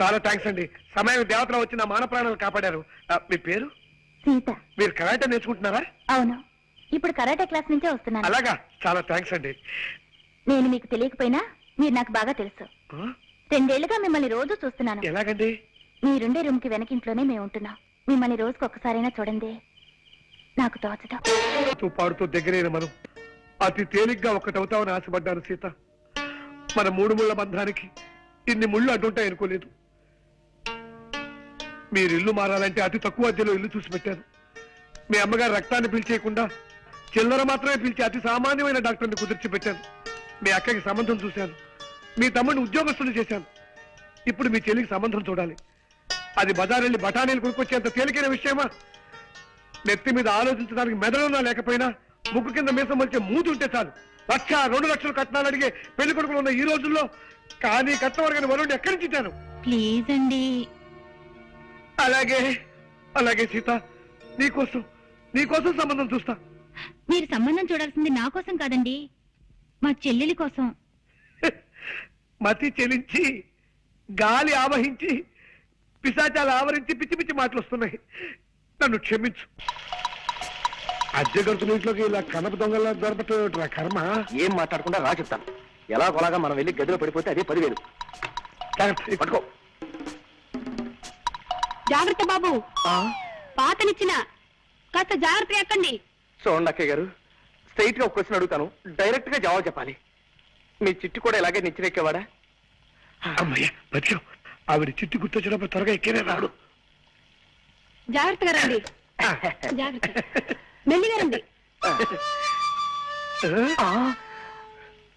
చాలా థ్యాంక్స్ అండి. సమయం దేవతలో వచ్చి నా మాన ప్రాణాలు కాపాడారు. మీ పేరు? సీత. మీరు కరాటే నేర్చుకుంటున్నారా? అవును, ఇప్పుడు కరాటే క్లాస్ నుంచే వస్తున్నాను. అలాగా, చాలా థ్యాంక్స్ అండి. నేను మీకు తెలియకపోయినా మీరు నాకు బాగా తెలుసు. 2 ఏళ్లుగా మిమ్మల్ని రోజు చూస్తున్నాను. ఎలాగండి? మీరుండే రూమ్ కి వెనకింట్లోనే మేము ఉంటున్నాం. మిమ్మల్ని రోజుకు ఒక్కసారైనా చూడండి, నాకు తోచదు. పాడుతూ దగ్గరైన మనం అతి తేలిగ్గా ఒక్కటవుతామని ఆశపడ్డాను సీత. మన 3 ముళ్ళ బంధానికి ఇన్ని ముళ్ళు అడ్డుంటాయి అనుకోలేదు. మీరు ఇల్లు మారాలంటే అతి తక్కువ అద్దెలో ఇల్లు చూసి పెట్టాను. మీ అమ్మగారు రక్తాన్ని పిలిచేయకుండా చిల్లర మాత్రమే పిలిచి అతి సామాన్యమైన డాక్టర్ని కుదిర్చి పెట్టాను. మీ అక్కకి సంబంధం చూశాను. మీ తమ్ముడిని ఉద్యోగస్తులు చేశాను. ఇప్పుడు మీ చెల్లికి సంబంధం చూడాలి. అది బజారెళ్ళి బఠానీలు కొనుక్కొచ్చేంత తేలికైన విషయమా? నెత్తి మీద ఆలోచించడానికి మెదడున్నా లేకపోయినా ముక్కు కింద మీసం వచ్చే మూతి ఉంటే చాలు 1,00,000, 2 లక్షలు కట్నాలు అడిగే పెళ్లి కొడుకులు ఉన్న ఈ రోజుల్లో కానీ కట్టవరగని వరుణ్ణి ఎక్కడి నుంచి ఇచ్చాను? ప్లీజ్ అండి. అలాగే అలాగే సీత, నీకోసం సంబంధం చూస్తా. మీరు సంబంధం చూడాల్సింది నా కోసం కాదండి, మా చెల్లెలి కోసం. మతి చెలించి గాలి ఆవహించి పిశాచాలు ఆవరించి పిచ్చి పిచ్చి మాటలు వస్తున్నాయి. నన్ను క్షమించు. అద్దె గడుతున్న ఇంట్లోకి ఇలా కనప దొంగలా దొరకటం కర్మ. ఏం మాట్లాడకుండా రా చెప్తాను. ఎలాగోలాగా మనం వెళ్ళి గదిలో పడిపోతే అదే 10,000. పట్టుకో. జాగ్రత్త బాబు, పాతనిచ్చిన కాస్త జాగ్రత్త ఎక్కండి. చూడండి అక్కయ్య గారు, స్ట్రైట్ గా ఒక క్వశ్చన్ అడుగుతాను, డైరెక్ట్ గా జవాబు చెప్పాలి. మీ చిట్టు కూడా ఇలాగే నిచ్చినెక్కేవాడా? అమ్మయ్య బతికావు. ఆవిడ చిట్టు గుర్తొచ్చినప్పుడు త్వరగా ఎక్కేనే రాడు. జాగ్రత్తగా రండి, జాగ్రత్త, మెల్లిగా రండి.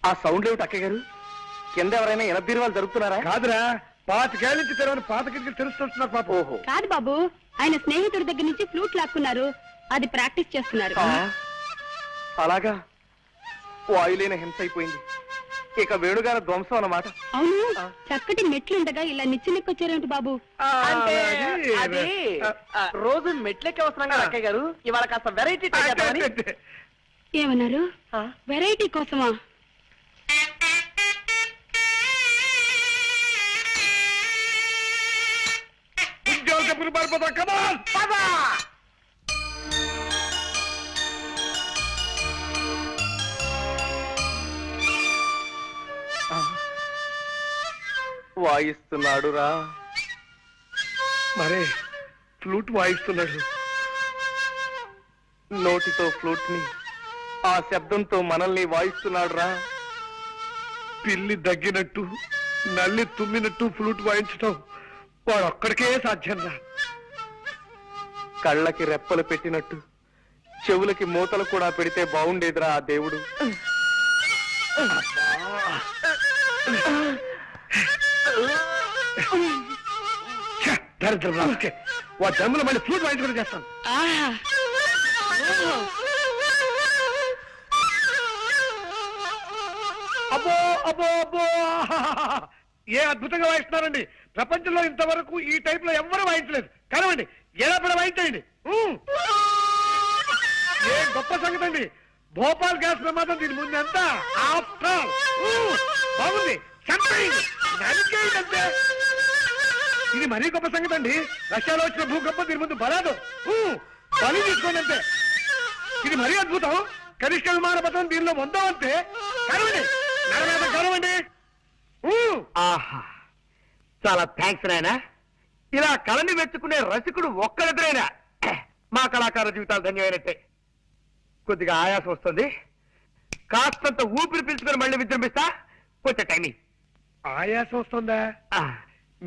ఆ సౌండ్ ఏమిటి అక్కయ్య గారు? కింద ఎవరైనా ఎనబీరువాలు జరుగుతున్నారా? కాదురా, 25 నుంచి తెరవని పాత కిటికీలు తెలుస్తున్నారు పాప. ఓహో, కాదు బాబు, ఆయన స్నేహితుడి దగ్గర నుంచి ఫ్లూట్ లాక్కున్నారు, అది ప్రాక్టీస్ చేస్తున్నారు. అలాగా, వాయులేని హింస అయిపోయింది. ఇక వేణుగారి ధ్వంసం అన్నమాట. అవును, చక్కటి మెట్లుండగా ఇలా నిచ్చెనెక్కొచ్చారేమిటి బాబు? అంటే అది రోజు మెట్లెక్కి వస్తున్నాం కదా అక్కయ్య గారు, ఇవాళ కాస్త వెరైటీ ఏమన్నారు? వెరైటీ కోసమా? చెప్పులు పారిపోతా. కమాన్ వాయిస్తున్నాడు రా. మరే ఫ్లూట్ వాయిస్తున్నాడు. నోటితో ఫ్లూట్ ని, ఆ శబ్దంతో మనల్ని వాయిస్తున్నాడు రా. పిల్లి దగ్గినట్టు నల్లి తుమ్మినట్టు ఫ్లూట్ వాయించటం వాడు ఒక్కడికే సాధ్యం రా. కళ్ళకి రెప్పలు పెట్టినట్టు చెవులకి మూతలు కూడా పెడితే బాగుండేదిరా ఆ దేవుడు. దరిద్రం రాసుకే, వాడి జన్మలో మళ్ళీ ఫ్లూట్ వాయించుకుని చేస్తాను. అబ్బో అబ్బో అబ్బో, ఏ అద్భుతంగా వాయిస్తున్నారండి. ప్రపంచంలో ఇంతవరకు ఈ టైప్ లో ఎవ్వరూ వాయించలేదు. కనవండి, ఎలా పడ వాయించండి. ఏ గొప్ప సంగతి అండి. భోపాల్ గ్యాస్ ప్రమాదం దీని ముందు ఎంత ఆఫ్టర్ బాగుంది చంపేయండి, నరికేయండి అంతే. ఇది మరీ గొప్ప సంగతి అండి. రష్యాలో వచ్చిన భూకంపం దీని ముందు బలాదు. బలి తీసుకోండి అంతే. ఇది మరీ అద్భుతం. కనిష్ట విమాన పథకం దీనిలో పొందాం అంతే. కరవండి, నరమేత కరవండి. ఆహా, చాలా థ్యాంక్స్ నాయనా. ఇలా కళని మెచ్చుకునే రసికుడు ఒక్కరిద్దరైనా మా కళాకార జీవితాలు ధన్యమైనట్టే. కొద్దిగా ఆయాసం వస్తుంది, కాస్తంత ఊపిరి పీల్చుకొని మళ్ళీ విజృంభిస్తా. కొంచెం టైమింగ్. ఆయాసం వస్తుందా?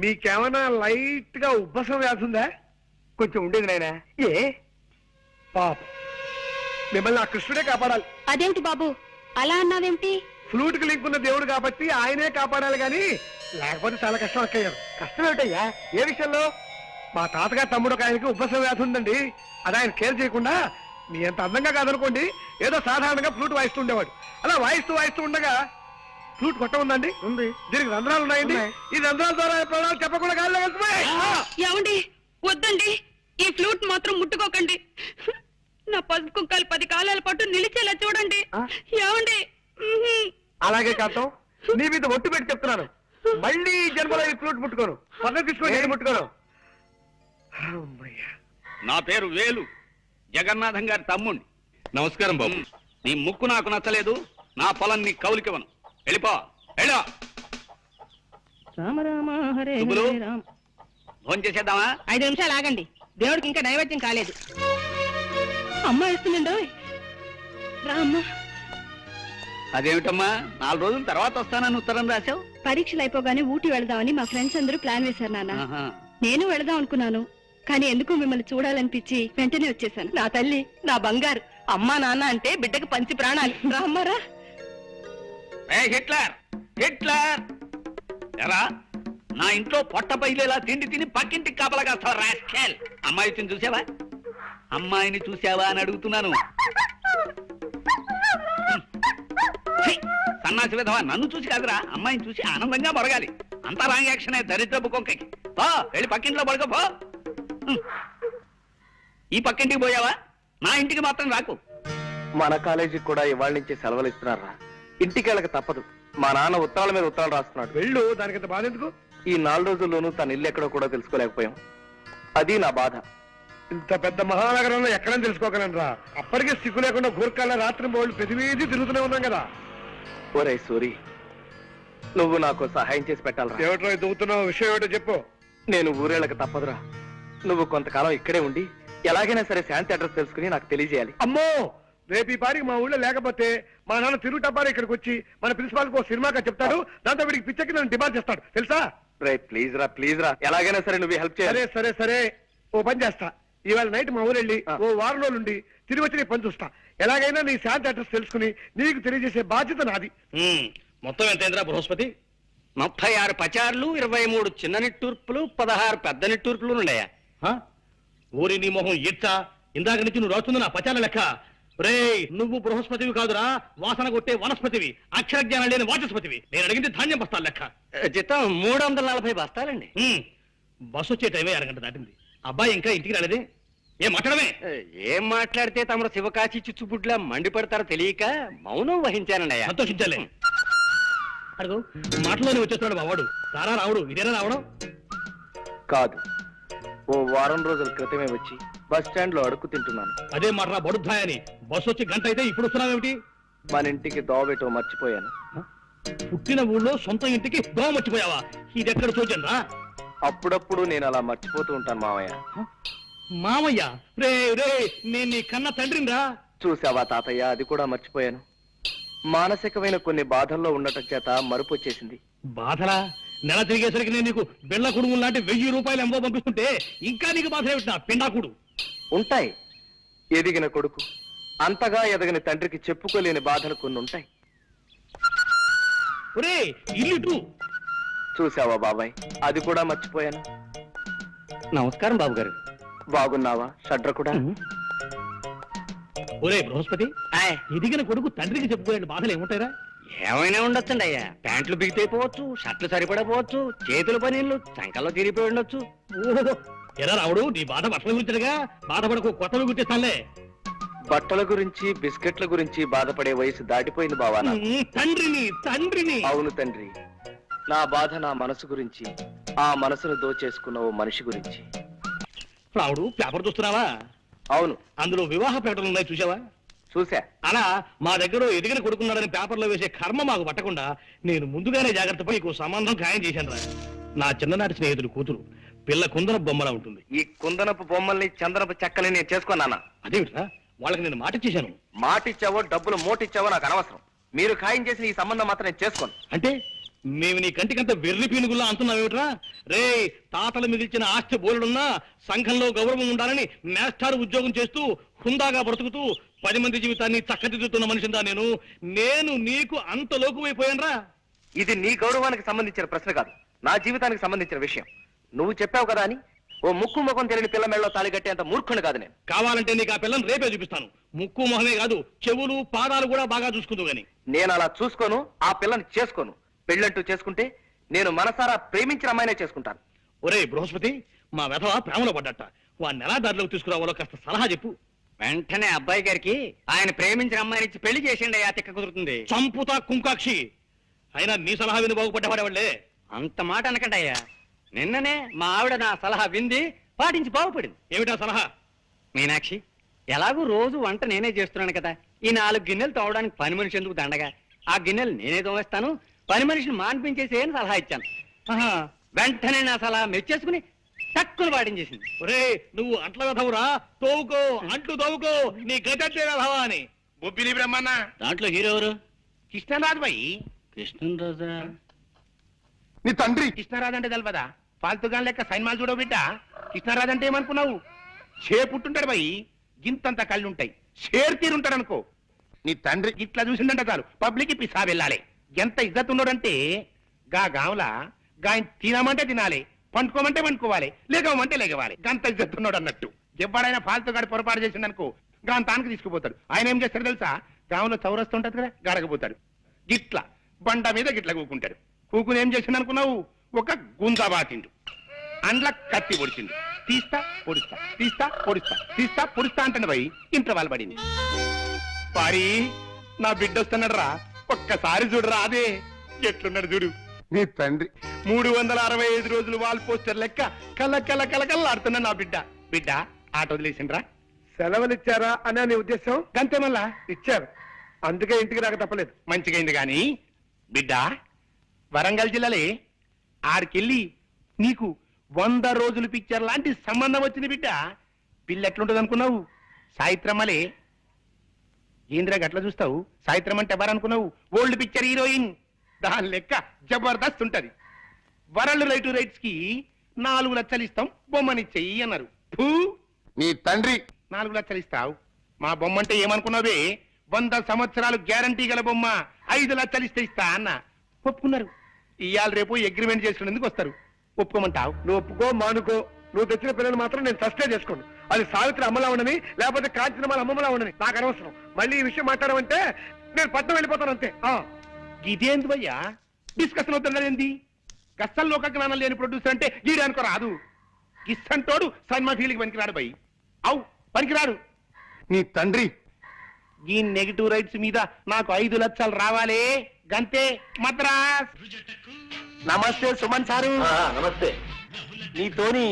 మీకేమైనా లైట్ గా ఉబ్బసం వ్యాధి ఉందా? కొంచెం ఉండేది నాయనా. ఏ పాప, మిమ్మల్ని ఆ కృష్ణుడే కాపాడాలి. అదేమిటి బాబు అలా అన్నావేమిటి? ఫ్లూట్ కి లింక్ ఉన్న దేవుడు కాబట్టి ఆయనే కాపాడాలి గాని లేకపోతే చాలా కష్టం అక్కయ్యారు. కష్టం ఏమిటయ్యా? ఏ విషయంలో? మా తాతగారు తమ్ముడు ఒక ఆయనకి ఉబ్బసం వ్యాధి ఉందండి. అది ఆయన కేర్ చేయకుండా మీ అంత అందంగా కాదనుకోండి, ఏదో సాధారణంగా ఫ్లూట్ వాయిస్తూ ఉండేవాడు. అలా వాయిస్తూ ఉండగా ఫ్లూట్ కొట్ట ఉందండి. ఉంది. దీనికి రంధ్రాలు ఉన్నాయండి. ఈ రంధ్రాల ద్వారా ప్రాణాలు చెప్పకుండా గాల్లో వెళ్తున్నాయి. ఏమండి వద్దండి, ఈ ఫ్లూట్ మాత్రం ముట్టుకోకండి. నా పసుపు కుక్కలు 10 కాలాల పాటు నిలిచేలా చూడండి. ఏమండి? అలాగే కాంతం, నీ మీద ఒట్టు పెట్టి చెప్తున్నాను, మళ్ళీ ఈ జన్మలో ఈ ఫ్లూట్ ముట్టుకోను. పద్ధతి తీసుకోండి. ముట్టుకోను. అమ్మయ్యా. నా పేరు వేలు, జగన్నాథం గారి తమ్ముణ్ణి. నమస్కారం బాబు. నీ ముక్కు నాకు నచ్చలేదు, నా పొలం నీ కౌలికివ్వను. వెళ్ళిపో, వెళ్ళో. రామ రామ హరే శుభులు. హరే రామ. ఫోన్ చేసేద్దామా? 5 నిమిషాలు ఆగండి, దేవుడికి ఇంకా నైవేద్యం కాలేదు. అమ్మ వేస్తుండో రా అమ్మా. అదేమిటమ్మా 4 రోజుల తర్వాత వస్తానని ఉత్తరం రాశావు? పరీక్షలు అయిపోగానే ఊటీ వెళదామని మా ఫ్రెండ్స్ అందరూ ప్లాన్ వేశారు నాన్న. ఆహా. నేను వెళదాం అనుకున్నాను, కానీ ఎందుకు మిమ్మల్ని చూడాలనిపించి వెంటనే వచ్చేసాను. నా తల్లి, నా బంగారు, అమ్మా నాన్న అంటే బిడ్డకు పంచి ప్రాణాలు. రా అమ్మారా. హిట్లర్ హిట్లర్ ఎరా, నా ఇంట్లో పొట్ట పైలేలా తిండి తిని పక్కింటికి కాపలా కాస్తావా రాస్కెల్? అమ్మాయిని చూసావా? అమ్మాయిని చూసావా అని అడుగుతున్నాను. ఛీ, సన్నాసి విధవా, నన్ను చూసి కాదురా, అమ్మాయిని చూసి ఆనందంగా మొరగాలి. అంతా రాంగ్ యాక్షన్. దరిద్రపు కొంకకి పో, వెళ్ళి పక్కింట్లో పడుకో పో. ఈ పక్కింటికి పోయావా? నా ఇంటికి మాత్రం రాకు. మన కాలేజీకి కూడా ఇవాళ నుంచి సెలవులు ఇస్తున్నారా? ఇంటికి వెళ్ళక తప్పదు. మా నాన్న ఉత్తరాల మీద ఉత్తరాలు రాస్తున్నాడు. వెళ్ళు, దానికంత బాధ ఎందుకు? ఈ 4 రోజుల్లోనూ తన ఇల్లు ఎక్కడో కూడా తెలుసుకోలేకపోయాం. అది నా బాధ. ఇంత పెద్ద మహానగరంలో ఎక్కడని తెలుసుకోగలనరా? అప్పటికే సిగ్గు లేకుండా గూర్ఖాల రాత్రి బోళ్ళు ప్రతివేది తిరుగుతూనే ఉన్నాం కదా. ఒరే సూరి, నువ్వు నాకు సహాయం చేసి పెట్టాలరా. ఏమిటో దూతున్నావు? విషయం ఏమిటో చెప్పు. నేను ఊరేళ్ళక తప్పదురా. నువ్వు కొంతకాలం ఇక్కడే ఉండి ఎలాగైనా సరే శాంతి అడ్రస్ తెలుసుకుని నాకు తెలియజేయాలి. అమ్మో, రేపు ఈ పారికి మా ఊళ్ళో లేకపోతే మా నాన్న తిరుగుటప్పారు ఇక్కడికి వచ్చి మన ప్రిన్సిపాల్ కు సినిమాగా చెప్తాడు. దాంతో వీడికి పిచ్చకి నన్ను డిమాండ్ చేస్తాడు, తెలుసా? రే ప్లీజ్ రా, ఎలాగైనా సరే నువ్వు హెల్ప్ చేయాలి. సరే ఓ పని చేస్తా. ఇవాళ నైట్ మా ఊరెళ్ళి ఓ వారం రోజులు ఉండి తిరిగి వచ్చి నీ పని చూస్తా. ఎలాగైనా నీ శాంతి అడ్రస్ తెలుసుకుని నీకు తెలియజేసే బాధ్యత నాది. మొత్తం ఎంతైందిరా బృహస్పతి? 36 పచార్లు, 23 చిన్న నిట్టూర్పులు, 16 పెద్ద నిట్టూర్పులు ఉన్నాయా? ఊరి నీ మొహం ఇచ్చా, ఇందాక నుంచి నువ్వు రాస్తుంది నా పచాల లెక్క. రే, నువ్వు బృహస్పతివి కాదురా, వాసన కొట్టే వనస్పతివి, అక్షర జ్ఞానం లేని వాచస్పతివి. నేను అడిగింది ధాన్యం బస్తాల లెక్క. జీతం 340 బస్తాలండి. బస్సు వచ్చే టైమే 1 గంట దాటింది. అబ్బాయి ఇంకా ఇంటికి రాలేదే? ఏం మాట్లాడమే? ఏం మాట్లాడితే తమరు శివకాశి చిచ్చుబుడ్లా మండిపడతారో తెలియక మౌనం వహించానండి. సంతోషించాలే. అడుగు, మాటలోనే వచ్చేస్తున్నాడు మా వాడు. రారా రావుడు, ఇదేనా రావడం? కాదు, ఓ వారం రోజుల క్రితమే వచ్చి బస్ స్టాండ్ లో అడుక్కు తింటున్నాను. అదే మాట్రా బడుద్దాయని. బస్సు వచ్చి గంట అయితే ఇప్పుడు వస్తున్నావేమిటి? మన ఇంటికి దోవెటో మర్చిపోయాను. పుట్టిన ఊళ్ళో సొంత ఇంటికి దోమ మర్చిపోయావా? ఇది ఎక్కడ చూచాను రా. అప్పుడప్పుడు నేను అలా మర్చిపోతూ ఉంటాను మావయ్య. మామయ్య, రే రే, నేను నీ కన్న తండ్రిని రా. చూసావా తాతయ్య, అది కూడా మర్చిపోయాను. మానసికమైన కొన్ని బాధల్లో ఉండటం చేత మరుపు వచ్చేసింది. బాధలా? నెల తిరిగేసరికి నేను నీకు బిళ్ళ కుడుము లాంటి 1000 రూపాయలు ఎంతో పంపిస్తుంటే ఇంకా నీకు బాధ ఏమిటి? నా పిండాకుడు. ఉంటాయి. ఎదిగిన కొడుకు అంతగా ఎదగని తండ్రికి చెప్పుకోలేని బాధలు కొన్ని ఉంటాయి. ఒరే, ఇల్లు చూసావా బాబాయ్, అది కూడా మర్చిపోయాను. నమస్కారం బాబు గారు. బాగున్నావా షడ్ర కూడా? ఒరే బృహస్పతి, ఎదిగిన కొడుకు తండ్రికి చెప్పుకోలేని బాధలు ఏముంటాయిరా? ఏమైనా ఉండొచ్చండి అయ్యా. ప్యాంట్లు బిగితైపోవచ్చు, షర్ట్లు సరిపడపోవచ్చు, చేతుల పనీళ్ళు చంకల్లో తిరిగిపోయి ఉండొచ్చు. ఓహో, ఎరా రావుడు, నీ బాధ బట్టల గురించగా బాధపడకు, కొత్తవి గుర్తిస్తానులే. బట్టల గురించి బిస్కెట్ల గురించి బాధపడే వయసు దాటిపోయింది బావా నాకు. తండ్రిని అవును తండ్రి, నా బాధ నా మనసు గురించి, ఆ మనసును దోచేసుకున్న ఓ మనిషి గురించి. రావుడు పేపర్ చూస్తున్నావా? అవును. అందులో వివాహ ప్రకటనలు ఉన్నాయి, చూసావా? చూసా. అలా మా దగ్గర ఎదిగిన కొడుకున్నాడని పేపర్లో వేసే కర్మ మాకు పట్టకుండా నేను ముందుగానే జాగ్రత్త పడి నీకు సంబంధం ఖాయం చేశాను రా. నా చిన్ననాటి స్నేహితుడు కూతురు, పిల్ల కుందన బొమ్మలా ఉంటుంది. ఈ కుందనపు బొమ్మల్ని చందనపు చెక్కని నేను చేసుకున్నానా? అదేమిట్రా, వాళ్ళకి నేను మాట ఇచ్చేశాను. మాటిచ్చావో డబ్బులు మోటిచ్చావో నాకు అనవసరం. మీరు ఖాయం చేసిన ఈ సంబంధం మాత్రం నేను చేసుకోను. అంటే మేము నీ కంటికంత వెర్రి పీనుగుల్లా అంటున్నావేమిట్రా? రే, తాతలు మిగిల్చిన ఆస్తి బోలుడున్నా సంఘంలో గౌరవం ఉండాలని మేస్టార్ ఉద్యోగం చేస్తూ హుందాగా బ్రతుకుతూ 10 మంది జీవితాన్ని చక్కదిద్దుతున్న మనిషిందా నేను నీకు అంత లోకువైపోయానరా? ఇది నీ గౌరవానికి సంబంధించిన ప్రశ్న కాదు, నా జీవితానికి సంబంధించిన విషయం. నువ్వు చెప్పావు కదా అని ఓ ముక్కు ముఖం తెలియని పిల్ల మెళ్ళలో తాళి కట్టేంత మూర్ఖుని కాదు నేను. కావాలంటే నీకు ఆ పిల్లని రేపే చూపిస్తాను. ముక్కు మొహమే కాదు, చెవులు పాదాలు కూడా బాగా చూసుకుందు గాని. నేను అలా చూసుకోను, ఆ పిల్లని చేసుకోను. పెళ్ళంటూ చేసుకుంటే నేను మనసారా ప్రేమించిన అమ్మాయినే చేసుకుంటాను. ఒరే బృహస్పతి, మా వెధవ ప్రేమలో పడ్డట. వాడిని ఎలా దారిలోకి తీసుకురావాలో కాస్త సలహా చెప్పు. వెంటనే అబ్బాయి గారికి ఆయన ప్రేమించిన అమ్మాయినిచ్చి పెళ్లి చేసిండి, ఆ తిక్క కుదురుతుంది. చంపుతా కుంకాక్షి. అయినా నీ సలహా విని బాగుపడ్డవాడేవాళ్లే. అంత మాట అనకండి అయ్యా. నిన్ననే మా ఆవిడ నా సలహా వింది, పాటించి బాగుపడింది. ఏమిటా సలహా? మీనాక్షి, ఎలాగూ రోజు వంట నేనే చేస్తున్నాను కదా, ఈ 4 గిన్నెలు తోవడానికి పని మనిషి ఎందుకు దండగా? ఆ గిన్నెలు నేనే తోవేస్తాను, పని మనిషిని మాన్పించేసే అని సలహా ఇచ్చాను. వెంటనే నా సలహా మెచ్చేసుకుని తక్కువ పాటించేసింది. ఒరే, నువ్వు అంట్ల వెధవురా, తోవుకో, అంట్లు తోవుకో, నీ గజెట్టే వెధవా అని. బొబ్బిలి బ్రహ్మన్న దాంట్లో హీరో ఎవరు? కృష్ణరాజు బాయి. కృష్ణరాజా? నీ తండ్రి కృష్ణరాజు అంటే తెలవదా? ఫాల్తుగా లెక్క సైన్మాలు చూడవు బిడ్డ. కృష్ణరాజు అంటే ఏమనుకున్నావు? పుట్టుంటాడు బాయి, గింతంత కళ్ళు ఉంటాయి, షేర్ తీరుంటాడు అనుకో. నీ తండ్రి ఇట్లా చూసిందంట చాలు పబ్లిక్ పిసా వెళ్ళాలి. ఎంత ఇజ్జత్ ఉన్నాడంటే గా గాంలా గాయ తినమంటే తినాలి, పండుకోమంటే పండుకోవాలి, లేగమంటే లేగవాలి. గంత ఇజ్జత్ ఉన్నాడు అన్నట్టు. ఎవడైనా ఫాల్తుగాడి పొరపాటు చేసిండనుకో గాని తానికి తీసుకుపోతాడు. ఆయన ఏం చేస్తాడు తెలుసా? గాంలో చౌరస్తూ ఉంటది కదా, గడకపోతాడు. గిట్ల బండ మీద గిట్ల కూకుంటాడు. కూకుని ఏం చేసిండు అనుకున్నావు? ఒక గుంజా బాతిండు, అండ్ల కత్తి పొడిచిండు. తీస్తా పొడుస్తా, తీస్తా పొడుస్తా, తీస్తా పొడుస్తా అంటాడు భయ్. ఇంటర్వాల్ పడింది. పారి, నా బిడ్డ వస్తున్నాడు రా, ఒక్కసారి చూడరా. అదే ఎట్లున్నాడు చూడు నీ తండ్రి. 365 రోజులు వాల్ పోస్టర్ లెక్క కళ్ళ కళ్ళ కళ్ళకల్లాడుతున్నా నా బిడ్డ. బిడ్డ ఆట వదిలేసిండ్రా? సెలవులు ఇచ్చారా అని నీ ఉద్దేశం? గంతే మళ్ళా ఇచ్చారు, అందుకే ఇంటికి రాక తప్పలేదు. మంచిగైంది గాని బిడ్డ, వరంగల్ జిల్లాలే ఆడికెళ్ళి నీకు 100 రోజులు పిక్చర్ లాంటి సంబంధం వచ్చింది బిడ్డ. పిల్ల ఎట్లుంటది అనుకున్నావు? సాయిత్రమ్మలే. ఏంద్రా గట్ల చూస్తావు? సాయిత్రం అంటే ఎవరనుకున్నావు? Old picture heroine. దాని లెక్క జబర్దస్త్ ఉంటది. వరల్డ్ రైట్స్ కి 4 లక్షలు ఇస్తాం, బొమ్మని చెయ్యి అన్నారు. నీ తండ్రి 4 లక్షలు ఇస్తావు? మా బొమ్మ అంటే ఏమనుకున్నావే? 100 సంవత్సరాలు గ్యారంటీ గల బొమ్మ, 5 లక్షలు ఇస్తా అన్న. ఒప్పుకున్నారు. ఇవాళ రేపు అగ్రిమెంట్ చేసుకునేందుకు వస్తారు. ఒప్పుకోమంటావు? నువ్వు ఒప్పుకో మానుకో, నువ్వు తెచ్చిన పిల్లలు మాత్రం నేను సస్టే చేసుకోను. అది సావిత్రి అమ్మలా ఉండని, లేకపోతే కాంచనమాల అమ్మలా ఉండని నాకు అనవసరం. మళ్ళీ ఈ విషయం మాట్లాడమంటే నేను పట్నం వెళ్ళిపోతాను అంతే. ఇదేంది భయ్యా డిస్కషన్ అవుతున్నదేంది? గస్సల్ లోక జ్ఞానం లేని ప్రొడ్యూసర్ అంటే గీడానుకో రాదు. గిస్సంటోడు సినిమా ఫీల్డ్కి పనికిరాడు భయ్. అవు పనికిరాడు. నీ తండ్రి ఈ నెగిటివ్ రైట్స్ మీద నాకు 5 లక్షలు రావాలే, గంతే. మద్రాస్. నమస్తే సుమన్ సారు. నమస్తే. నీతోని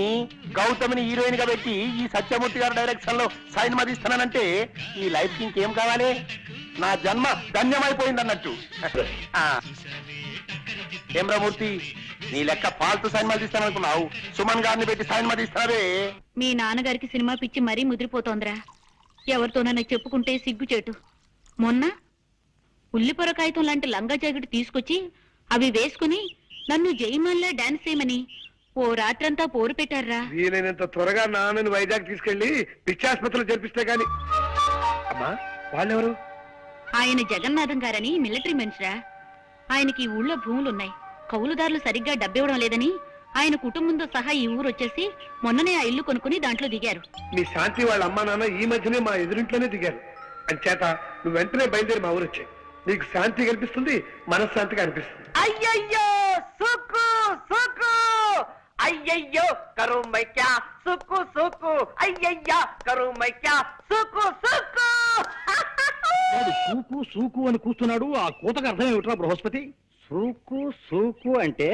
గౌతమిని హీరోయిన్ గా పెట్టి ఈ సత్యమూర్తి గారి డైరెక్షన్ లో సైన్ మదిస్తానంటే ఈ లైఫ్ కి ఇంకేం కావాలి? నా జన్మ ధన్యమైపోయింది అన్నట్టు. హేమ్రమూర్తి, నీ లెక్క ఫాల్తు సైన్ మదిస్తాననుకున్నావు, సుమన్ గారిని పెట్టి సైన్ మదిస్తావే. మీ నాన్నగారికి సినిమా పిచ్చి మరీ ముదిరిపోతోందిరా. ఎవరితోనైనా చెప్పుకుంటే సిగ్గుచేటు. మొన్న ఉల్లిపొర కాగితం లాంటి లంగా జాకెట్ తీసుకొచ్చి అవి వేసుకుని నన్ను జయమాన్లా డాన్స్ చేయమని ఓ రాత్రంతా పోరు పెట్టారా. వీలైనంత త్వరగా నాన్నని వైజాగ్ తీసుకెళ్లి పిచ్చాసుపత్రిలో జరిపిస్తే గాని. అమ్మా, వాళ్ళెవరు? ఆయన జగన్నాథం గారని మిలిటరీ మనిషిరా. ఆయనకి ఈ ఊళ్ళో భూములున్నాయి, కౌలుదారులు సరిగ్గా డబ్బివ్వడం లేదని ఆయన కుటుంబంతో సహా ఈ ఊరు వచ్చేసి మొన్ననే ఆ ఇల్లు కొనుక్కుని దాంట్లో దిగారు. మీ శాంతి వాళ్ళ అమ్మా నాన్న ఈ మధ్యనే మా ఎదురింట్లోనే దిగారు. అంచేత నువ్వు వెంటనే బయలుదేరి మా ఊరు వచ్చాయి. నీకు శాంతి కనిపిస్తుంది, మనశ్శాంతిగా అనిపిస్తుంది. అయ్యయ్యో సుక్కు సుక్కు, అయ్యయ్యో కరుమైక్యా సుక్కు సుక్కు, అయ్యయ్యా కరుమైక్యా సుక్కు సుక్కు. వాడు సూకు సూకు అని కూస్తున్నాడు. ఆ కూతకు అర్థం ఏమిట్రా బృహస్పతి? సూకు సూకు అంటే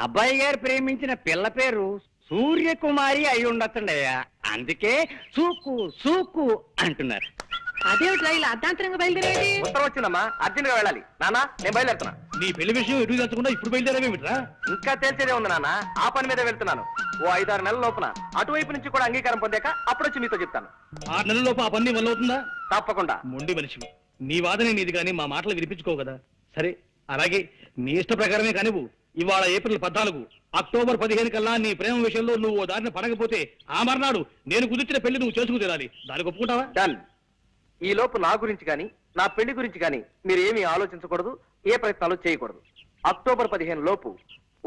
అబ్బాయి గారు ప్రేమించిన పిల్ల పేరు సూర్యకుమారి అయి ఉండొచ్చండయ్యా. అందుకే సూకు సూకు అంటున్నారు. అదేమిట్రా ఇలా అర్ధాంతరంగా బయలుదేరేది? ఉత్తరం వచ్చిందమ్మా, అర్జెంట్ గా వెళ్ళాలి. నాన్న నేను బయలుదేరుతున్నా. నీ పెళ్లి విషయం ఎటు తెచ్చకుండా ఇప్పుడు బయలుదేరేమిట్రా? ఇంకా తేల్చేదే ఉంది నాన్న, ఆ పని మీద వెళ్తున్నాను. ఓ 5-6 నెలల లోపున అటువైపు నుంచి కూడా అంగీకారం పొందాక అప్పుడొచ్చి మీతో చెప్తాను. 6 నెలల్లోపు ఆ పని వల్ల అవుతుందా? తప్పకుండా. మొండి మనిషి, నీ వాదనే నీది కానీ మా మాటలు వినిపించుకోవు కదా. సరే అలాగే నీ ఇష్ట ప్రకారమే కానివ్వు. ఇవాళ ఏప్రిల్ 14, అక్టోబర్ 15 కల్లా నీ ప్రేమ విషయంలో నువ్వు ఓ దారిని పడకపోతే ఆ మర్నాడు నేను కుదిర్చిన పెళ్లి నువ్వు చేసుకు తీరాలి. దానికి ఒప్పుకుంటావా? డన్. ఈ లోపు నా గురించి కానీ నా పెళ్లి గురించి కానీ మీరు ఏమీ ఆలోచించకూడదు, ఏ ప్రయత్నాలు చేయకూడదు. అక్టోబర్ 15 లోపు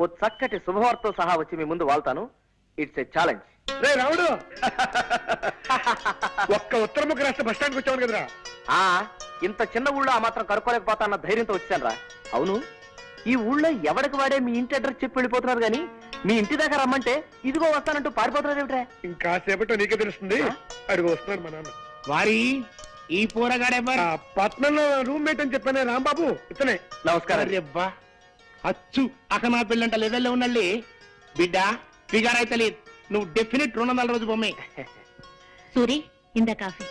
ఓ చక్కటి శుభవార్తతో సహా వచ్చి మీ ముందు వాళ్తాను. It's a challenge. రే రాముడు, ఒక్క ఉత్తర ముఖ రాష్ట్ర బస్ స్టాండ్కి వచ్చావు కదరా. ఆ ఇంత చిన్న ఊళ్ళో ఆ మాత్రం కనుక్కోలేకపోతా అన్న ధైర్యంతో వచ్చాను రా. అవును, ఈ ఊళ్ళో ఎవరికి వాడే మీ ఇంటి అడ్రస్ చెప్పి వెళ్ళిపోతున్నారు కానీ మీ ఇంటి దాకా రమ్మంటే ఇదిగో వస్తానంటూ పారిపోతున్నారు ఏమిట్రా? ఇంకాసేపట్లో నీకే తెలుస్తుంది. అడుగు వస్తున్నాడు మా నాన్న. వారి ఈ పోరగాడెవ్వరు? పట్నంలో రూమ్మేట్ అని చెప్పానే రాంబాబు, ఇతనే. నమస్కారం. అరెబ్బా, అచ్చు అక నా పెళ్ళంట లెవెల్లో ఉన్నళ్ళి బిడ్డ ఫిగర్ అయితే లేదు. నువ్వు డెఫినెట్ 200 రోజు బొమ్మే. సూరి ఇంద కాఫీ.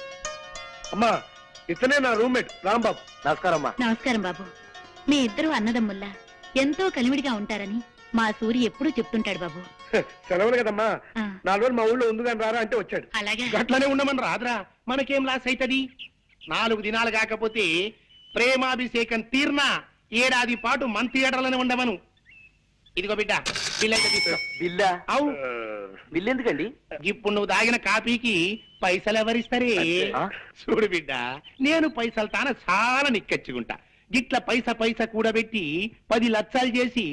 అమ్మా, ఇతనే నా రూమ్మేట్ రాంబాబు. నమస్కారం అమ్మా. నమస్కారం బాబు. మీ ఇద్దరు అన్నదమ్ముల్లా ఎంతో కలివిడిగా ఉంటారని మా సూరి ఎప్పుడూ చెప్తుంటాడు బాబు. సెలవులు కదమ్మా, ఆ. 4 రోజులు మా ఊళ్ళో ఉంది కానీ రారా అంటే వచ్చాడు. అలాగే గట్లనే ఉండమని రాదురా, మనకేం లాస్ అవుతుంది? 4 దినాలు కాకపోతే ప్రేమాభిషేకం తీర్నా ఏడాది పాటు మన థియేటర్లోనే ఉండమను. ఇదిగో బిడ్డ బిల్ అయితే తీసుకో. బిల్లా? అవు బిల్లు ఎందుకండి? ఇప్పుడు నువ్వు తాగిన కాపీకి పైసలు ఎవరిస్తారే? ఆ? చూడు బిడ్డ, నేను పైసలు తాన చాలా నిక్కచ్చుకుంటా. గిట్ల పైస కూడబెట్టి 10 లక్షలు చేసి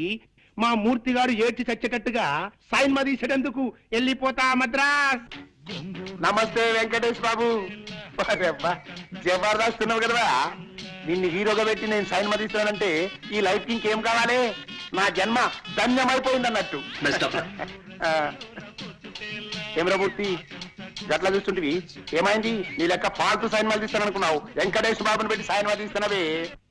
మా మూర్తిగాడు ఏడ్చి చచ్చేటట్టుగా సైన్మా తీసేటందుకు వెళ్ళిపోతా మద్రాస్. నమస్తే వెంకటేష్ బాబు. జబర్దస్త్ ఉన్నావు కదా, నిన్ను హీరోగా పెట్టి నేను సైన్ మదిస్తానంటే ఈ లైఫ్ కి ఇంకేం కావాలి? నా జన్మ ధన్యమైపోయింది అన్నట్టు. ఏమరామూర్తి, గట్లా చూస్తుంటివి, ఏమైంది? నీ లెక్క ఫాల్తు సైన్ మదిస్తాననుకున్నావు, వెంకటేష్ బాబుని పెట్టి సైన్ మదిస్తున్నావే.